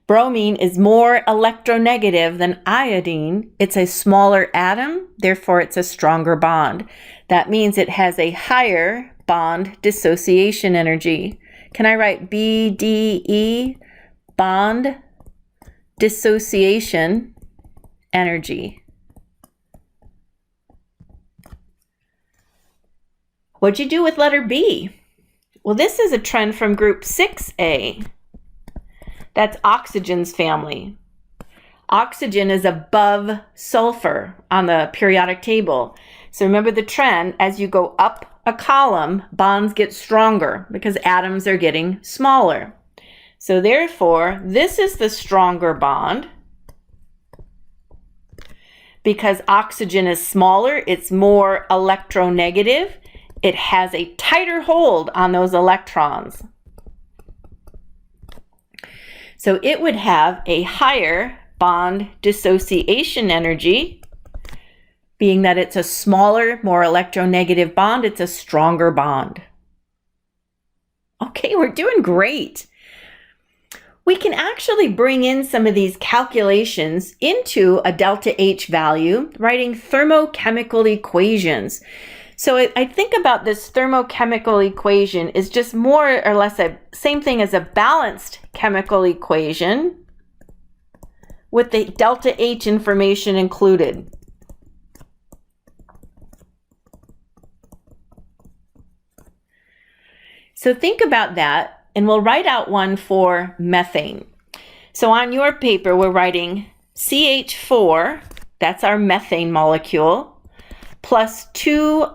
Bromine is more electronegative than iodine. It's a smaller atom, therefore it's a stronger bond. That means it has a higher bond dissociation energy. Can I write BDE, bond dissociation energy? What'd you do with letter B? Well, this is a trend from group 6A. That's oxygen's family. Oxygen is above sulfur on the periodic table. So remember the trend, as you go up a column, bonds get stronger because atoms are getting smaller. So therefore, this is the stronger bond. Because oxygen is smaller, it's more electronegative. It has a tighter hold on those electrons. So it would have a higher bond dissociation energy, being that it's a smaller, more electronegative bond, it's a stronger bond. Okay, we're doing great. We can actually bring in some of these calculations into a delta H value, writing thermochemical equations. So I think about this thermochemical equation is just more or less the same thing as a balanced chemical equation with the delta H information included. So think about that, and we'll write out one for methane. So on your paper, we're writing CH4, that's our methane molecule, plus 2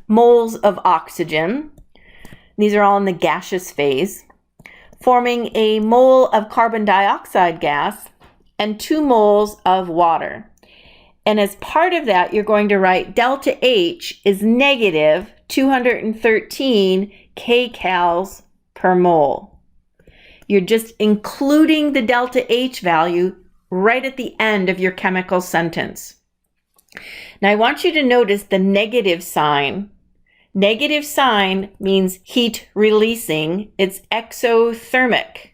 moles of oxygen. These are all in the gaseous phase, forming a mole of carbon dioxide gas and 2 moles of water. And as part of that, you're going to write delta H is negative 213 kcals per mole. You're just including the delta H value right at the end of your chemical sentence. Now I want you to notice the negative sign. Negative sign means heat releasing. It's exothermic.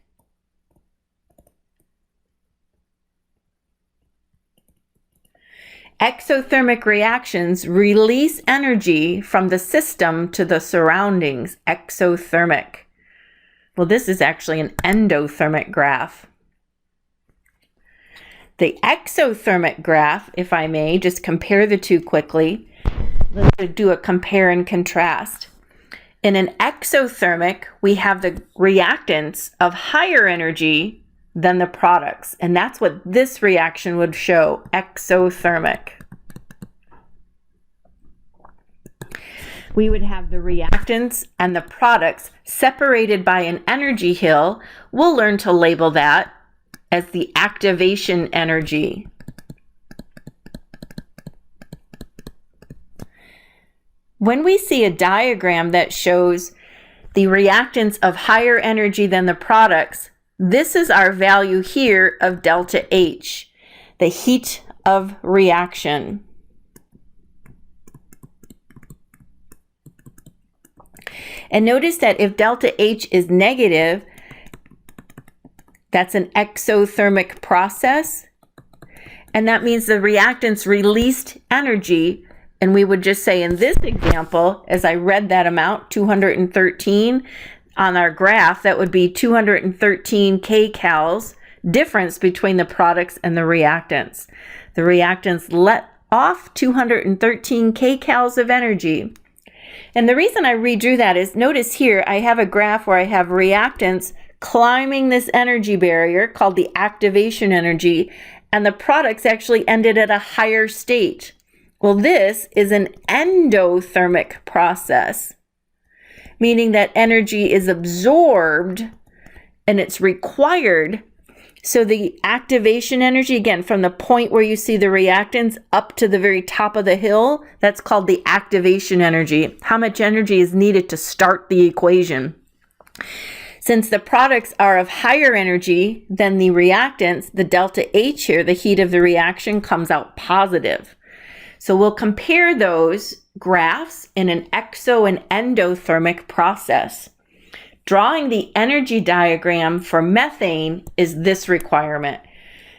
Exothermic reactions release energy from the system to the surroundings. Exothermic. Well, this is actually an endothermic graph. The exothermic graph, if I may, just compare the two quickly. Let's do a compare and contrast. In an exothermic, we have the reactants of higher energy than the products. And that's what this reaction would show, exothermic. we would have the reactants and the products separated by an energy hill. We'll learn to label that as the activation energy. When we see a diagram that shows the reactants of higher energy than the products, this is our value here of delta H, the heat of reaction. And notice that if delta H is negative, that's an exothermic process. And that means the reactants released energy. And we would just say in this example, as I read that amount, 213, on our graph, that would be 213 kcals difference between the products and the reactants. The reactants let off 213 kcals of energy. And the reason I redrew that is, notice here, I have a graph where I have reactants climbing this energy barrier called the activation energy, and the products actually ended at a higher state. Well, this is an endothermic process, meaning that energy is absorbed and it's required. So the activation energy, again, from the point where you see the reactants up to the very top of the hill, that's called the activation energy. How much energy is needed to start the equation? Since the products are of higher energy than the reactants, the delta H here, the heat of the reaction, comes out positive. So we'll compare those graphs in an exo and endothermic process. Drawing the energy diagram for methane is this requirement.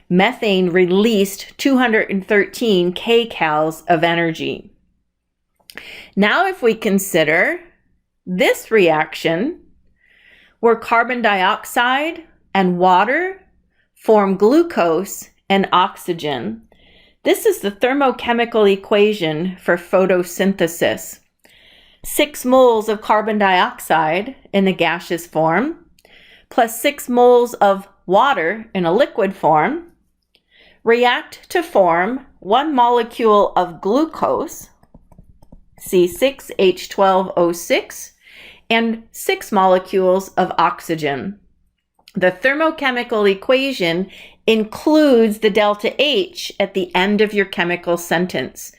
Methane released 213 kcals of energy. Now if we consider this reaction, where carbon dioxide and water form glucose and oxygen. This is the thermochemical equation for photosynthesis. 6 moles of carbon dioxide in the gaseous form plus 6 moles of water in a liquid form react to form 1 molecule of glucose, C6H12O6, and 6 molecules of oxygen. The thermochemical equation includes the delta H at the end of your chemical sentence.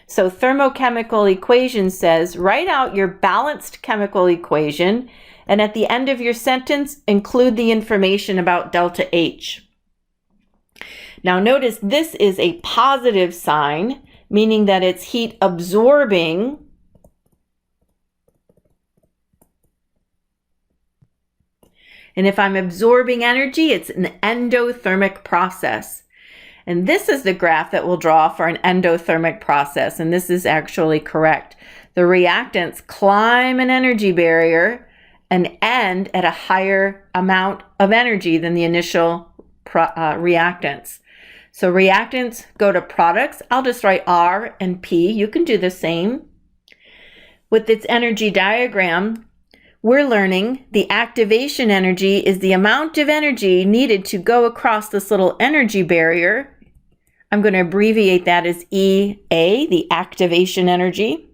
So thermochemical equation says, write out your balanced chemical equation, and at the end of your sentence, include the information about delta H. Now notice this is a positive sign, meaning that it's heat absorbing. And if I'm absorbing energy, it's an endothermic process. And this is the graph that we'll draw for an endothermic process. And this is actually correct. The reactants climb an energy barrier and end at a higher amount of energy than the initial reactants. So reactants go to products. I'll just write R and P. You can do the same. With its energy diagram, we're learning the activation energy is the amount of energy needed to go across this little energy barrier. I'm going to abbreviate that as EA, the activation energy.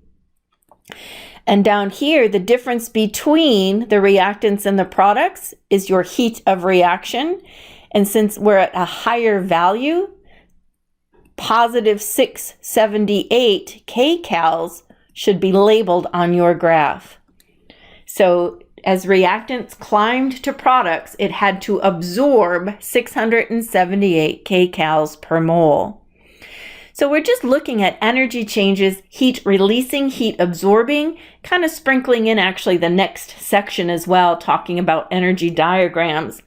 And down here, the difference between the reactants and the products is your heat of reaction. And since we're at a higher value, positive 678 kcals should be labeled on your graph. So as reactants climbed to products, it had to absorb 678 kcals per mole. So we're just looking at energy changes, heat releasing, heat absorbing, kind of sprinkling in actually the next section as well, talking about energy diagrams.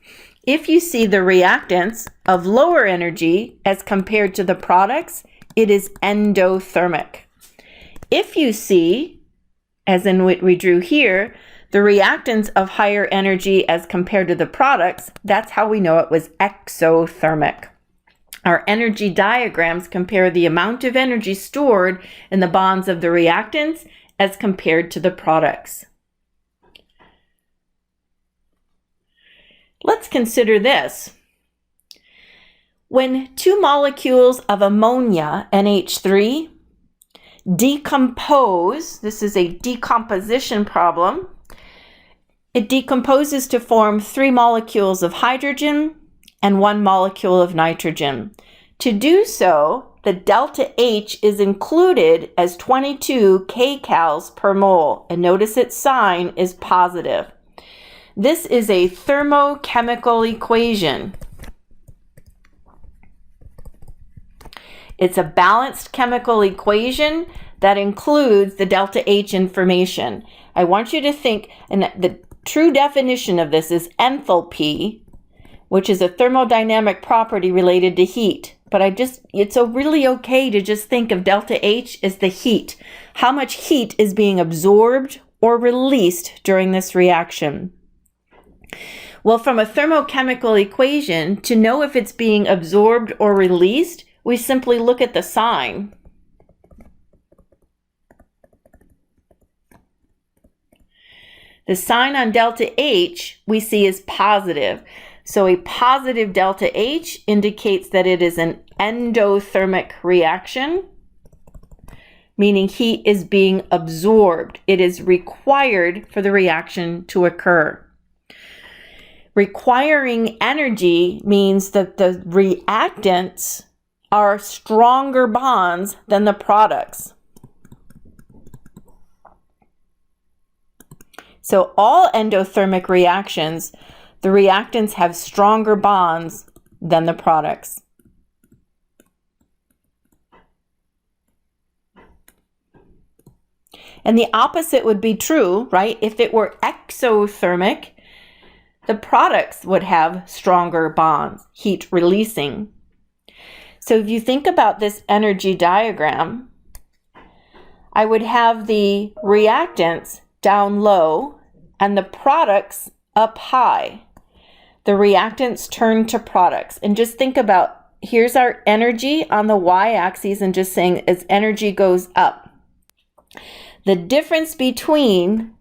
If you see the reactants of lower energy as compared to the products, it is endothermic. If you see, as in what we drew here, the reactants of higher energy as compared to the products, that's how we know it was exothermic. Our energy diagrams compare the amount of energy stored in the bonds of the reactants as compared to the products. Let's consider this. When 2 molecules of ammonia, NH3, decompose. This is a decomposition problem. It decomposes to form 3 molecules of hydrogen and 1 molecule of nitrogen. To do so, the delta H is included as 22 kcals per mole, and notice its sign is positive. This is a thermochemical equation. It's a balanced chemical equation that includes the delta H information. I want you to think, and the true definition of this is enthalpy, which is a thermodynamic property related to heat. But it's really okay to just think of delta H as the heat. How much heat is being absorbed or released during this reaction? Well, from a thermochemical equation, to know if it's being absorbed or released, we simply look at the sign. The sign on delta H we see is positive. So a positive delta H indicates that it is an endothermic reaction, meaning heat is being absorbed. It is required for the reaction to occur. Requiring energy means that the reactants are stronger bonds than the products. So all endothermic reactions, the reactants have stronger bonds than the products. And the opposite would be true, right? If it were exothermic, the products would have stronger bonds, heat releasing. So if you think about this energy diagram, I would have the reactants down low and the products up high. The reactants turn to products. And just think about, here's our energy on the y-axis, and just saying as energy goes up, the difference between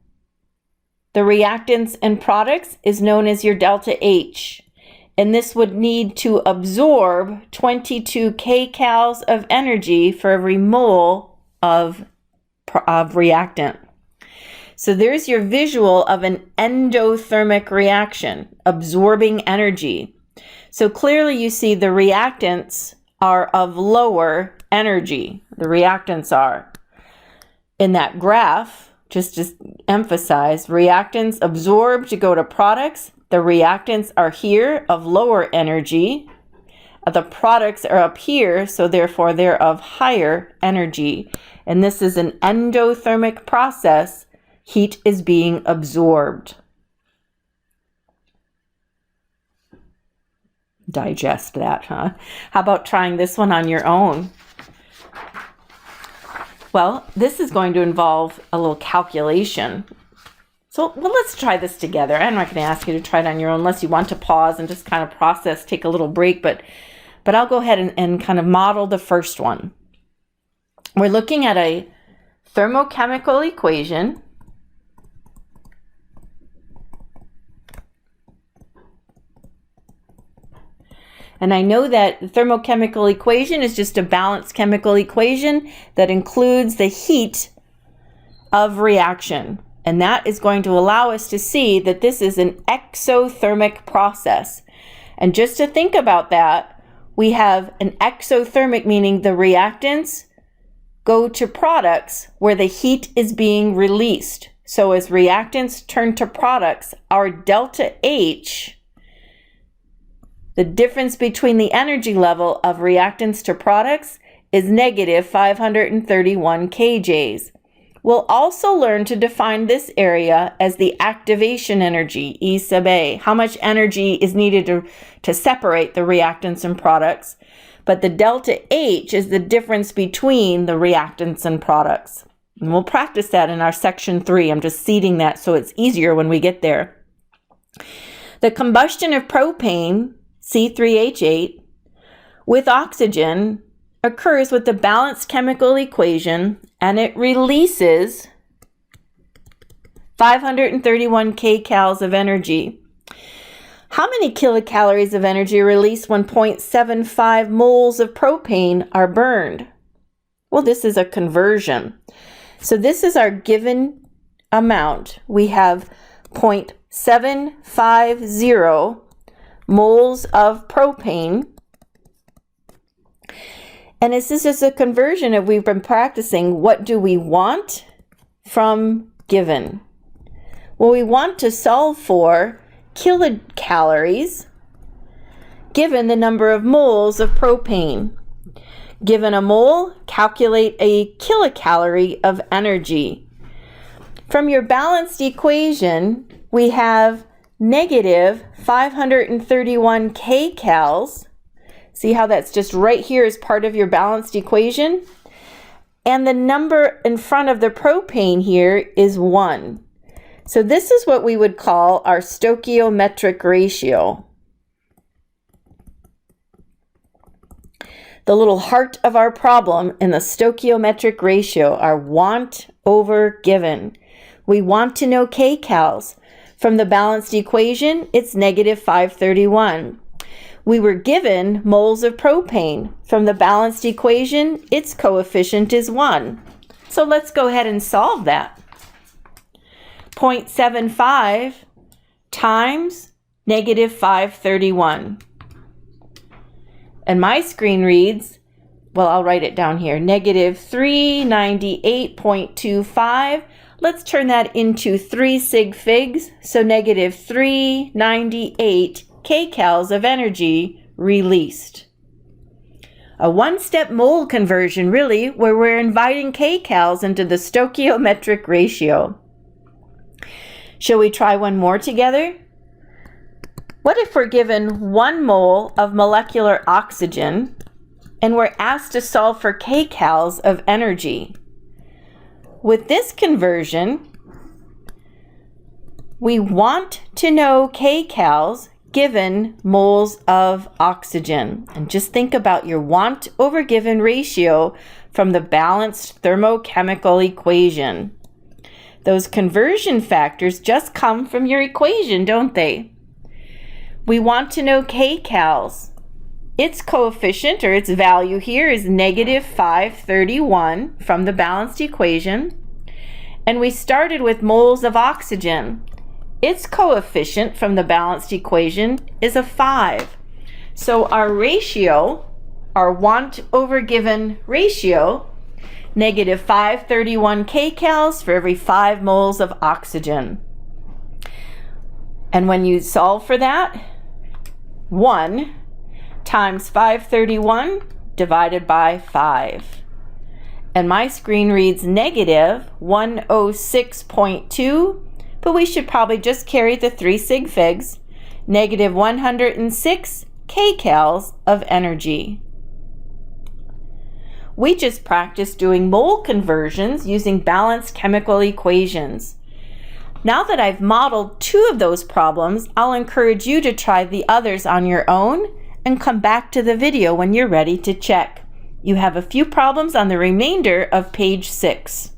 the reactants and products is known as your delta H. And this would need to absorb 22 kcals of energy for every mole of reactant. So there's your visual of an endothermic reaction, absorbing energy. So clearly you see the reactants are of lower energy. The reactants are. In that graph, just to emphasize, reactants absorb to go to products. The reactants are here of lower energy. The products are up here, so therefore they're of higher energy. And this is an endothermic process. Heat is being absorbed. Digest that, huh? How about trying this one on your own? Well, this is going to involve a little calculation. So, well, let's try this together. I'm not going to ask you to try it on your own unless you want to pause and just kind of process, take a little break, but I'll go ahead and kind of model the first one. We're looking at a thermochemical equation. And I know that the thermochemical equation is just a balanced chemical equation that includes the heat of reaction. And that is going to allow us to see that this is an exothermic process. And just to think about that, we have an exothermic, meaning the reactants go to products where the heat is being released. So as reactants turn to products, our delta H, the difference between the energy level of reactants to products, is negative 531 kJs. We'll also learn to define this area as the activation energy, E sub A, how much energy is needed to separate the reactants and products. But the delta H is the difference between the reactants and products. And we'll practice that in our section 3. I'm just seeding that so it's easier when we get there. The combustion of propane, C3H8, with oxygen occurs with the balanced chemical equation, and it releases 531 kcals of energy. How many kilocalories of energy are released when 0.75 moles of propane are burned? Well, this is a conversion. So this is our given amount. We have 0.750 moles of propane. And this is just a conversion of we've been practicing what do we want from given. Well, we want to solve for kilocalories given the number of moles of propane. Given a mole, calculate a kilocalorie of energy. From your balanced equation, we have negative 531 kcals. See how that's just right here as part of your balanced equation? And the number in front of the propane here is 1. So this is what we would call our stoichiometric ratio. The little heart of our problem in the stoichiometric ratio, our want over given. We want to know kcals. From the balanced equation, it's negative 531. We were given moles of propane. From the balanced equation, its coefficient is 1. So let's go ahead and solve that. 0.75 times negative 531. And my screen reads, well, I'll write it down here, negative 398.25. Let's turn that into 3 sig figs, so negative 398 kcals of energy released. A one-step mole conversion, really, where we're inviting kcals into the stoichiometric ratio. Shall we try one more together? What if we're given 1 mole of molecular oxygen and we're asked to solve for kcals of energy? With this conversion, we want to know kcals given moles of oxygen. And just think about your want over given ratio from the balanced thermochemical equation. Those conversion factors just come from your equation, don't they? We want to know kcals. Its coefficient, or its value here, is negative 531 from the balanced equation. And we started with moles of oxygen. Its coefficient from the balanced equation is a 5. So our ratio, our want over given ratio, negative 531 kcals for every 5 moles of oxygen. And when you solve for that, 1 times 531 divided by 5. And my screen reads negative 106.2, but we should probably just carry the 3 sig figs, negative 106 kcals of energy. We just practiced doing mole conversions using balanced chemical equations. Now that I've modeled 2 of those problems, I'll encourage you to try the others on your own and come back to the video when you're ready to check. You have a few problems on the remainder of page 6.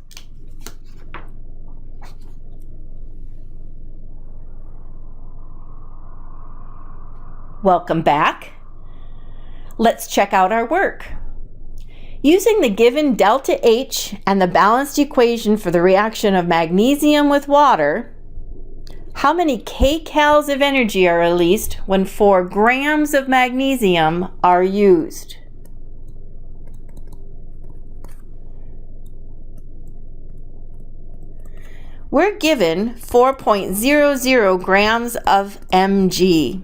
Welcome back. Let's check out our work. Using the given delta H and the balanced equation for the reaction of magnesium with water, how many kcals of energy are released when 4 grams of magnesium are used? We're given 4.00 grams of Mg.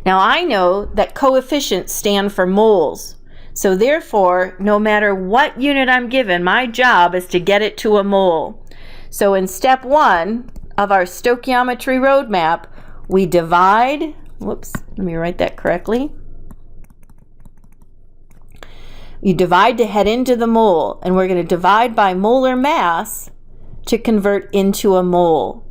Now I know that coefficients stand for moles. So therefore, no matter what unit I'm given, my job is to get it to a mole. So in step 1 of our stoichiometry roadmap, we divide, let me write that correctly. You divide to head into the mole, and we're going to divide by molar mass to convert into a mole.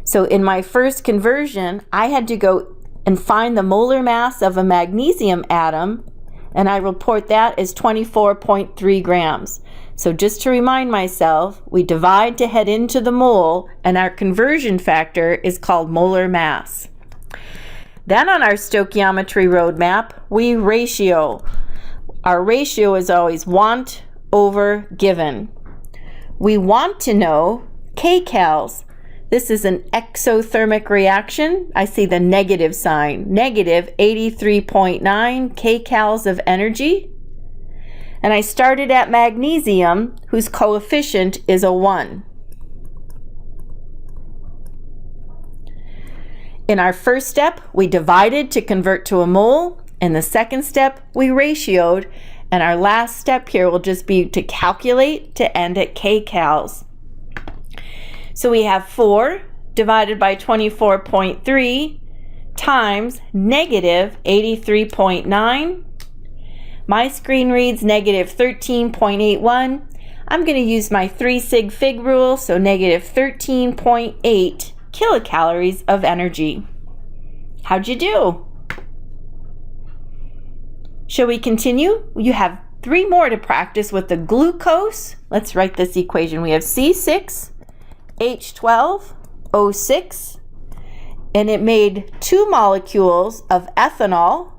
So in my first conversion, I had to go and find the molar mass of a magnesium atom, and I report that as 24.3 grams. So just to remind myself, we divide to head into the mole, and our conversion factor is called molar mass. Then on our stoichiometry roadmap, we ratio. Our ratio is always want over given. We want to know kcals. This is an exothermic reaction. I see the negative sign, negative 83.9 kcals of energy. And I started at magnesium, whose coefficient is a 1. In our first step, we divided to convert to a mole. In the second step, we ratioed. And our last step here will just be to calculate to end at kcals. So we have 4 divided by 24.3 times negative 83.9. My screen reads negative 13.81. I'm going to use my 3 sig fig rule, so negative 13.8 kilocalories of energy. How'd you do? Shall we continue? You have 3 more to practice with the glucose. Let's write this equation. We have C6H12O6, and it made 2 molecules of ethanol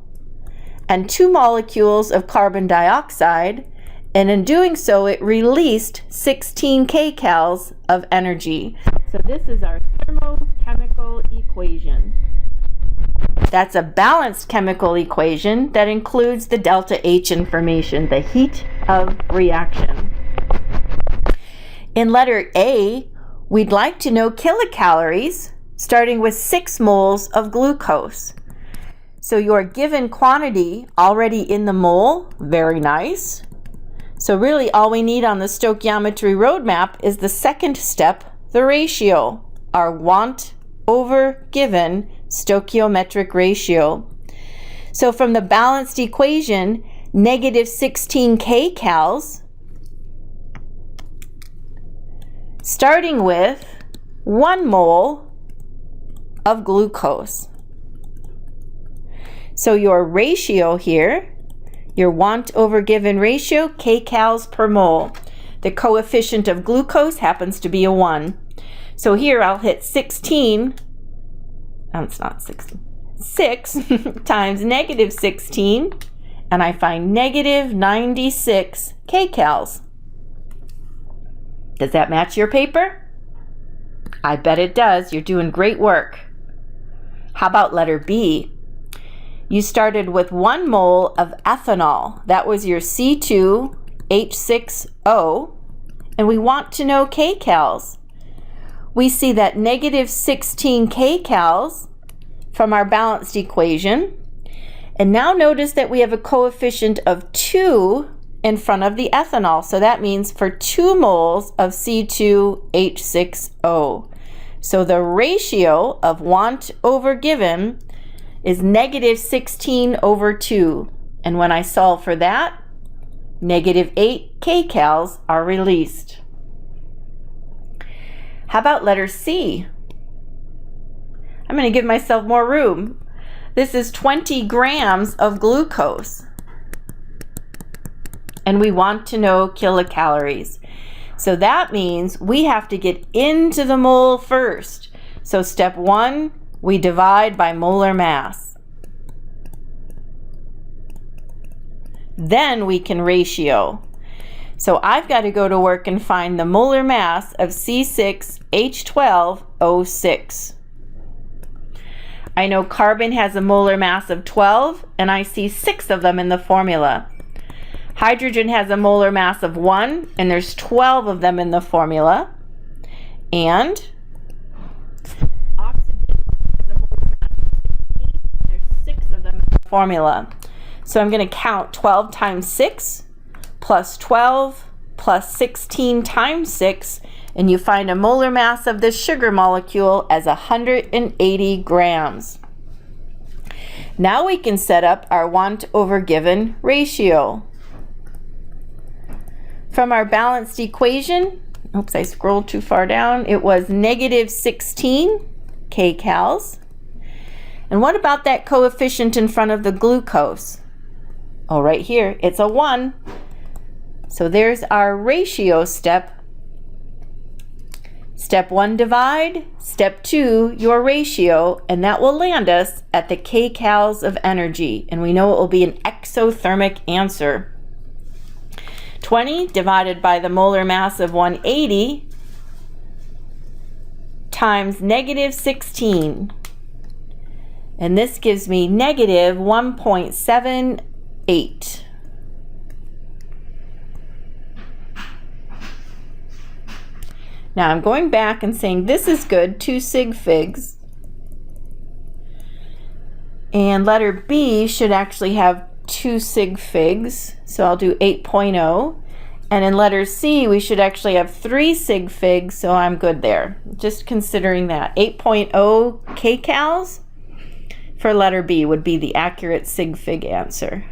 and 2 molecules of carbon dioxide, and in doing so it released 16 kcals of energy. So this is our thermochemical equation. That's a balanced chemical equation that includes the delta H information, the heat of reaction. In letter A, we'd like to know kilocalories, starting with 6 moles of glucose. So your given quantity already in the mole, very nice. So really all we need on the stoichiometry roadmap is the second step, the ratio, our want over given stoichiometric ratio. So from the balanced equation, negative 16 kcals, starting with 1 mole of glucose. So your ratio here, your want over given ratio, kcals per mole. The coefficient of glucose happens to be a 1. So here I'll hit 16, no, it's not 16, 6 times negative 16, and I find negative 96 kcals. Does that match your paper? I bet it does. You're doing great work. How about letter B? You started with 1 mole of ethanol. That was your C2H6O, and we want to know kcals. We see that negative 16 kcals from our balanced equation. And now notice that we have a coefficient of 2 in front of the ethanol. So that means for 2 moles of C2H6O. So the ratio of want over given is negative 16 over 2. And when I solve for that, negative 8 kcals are released. How about letter C? I'm going to give myself more room. This is 20 grams of glucose. And we want to know kilocalories. So that means we have to get into the mole first. So step 1, we divide by molar mass. Then we can ratio. So I've got to go to work and find the molar mass of C6H12O6. I know carbon has a molar mass of 12, and I see 6 of them in the formula. Hydrogen has a molar mass of 1, and there's 12 of them in the formula. And oxygen has a molar mass of 16, and there's 6 of them in the formula. So I'm going to count 12 times 6 plus 12 plus 16 times 6, and you find a molar mass of this sugar molecule as 180 grams. Now we can set up our want over given ratio. From our balanced equation, oops, I scrolled too far down, it was negative 16 kcals. And what about that coefficient in front of the glucose? Oh, right here, it's a 1. So there's our ratio step. Step 1, divide. Step 2, your ratio, and that will land us at the kcals of energy. And we know it will be an exothermic exothermic answer. 20 divided by the molar mass of 180 times negative 16. And this gives me negative 1.78. Now I'm going back and saying this is good, 2 sig figs. And letter B should actually have 2 sig figs, so I'll do 8.0. And in letter C, we should actually have 3 sig figs, so I'm good there. Just considering that. 8.0 kcals for letter B would be the accurate sig fig answer.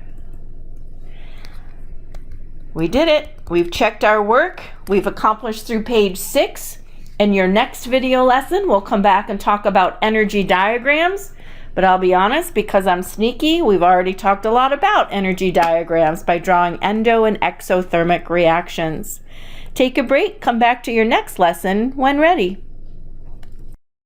We did it. We've checked our work. We've accomplished through page 6. In your next video lesson, we'll come back and talk about energy diagrams. But I'll be honest, because I'm sneaky, we've already talked a lot about energy diagrams by drawing endo and exothermic reactions. Take a break, come back to your next lesson when ready.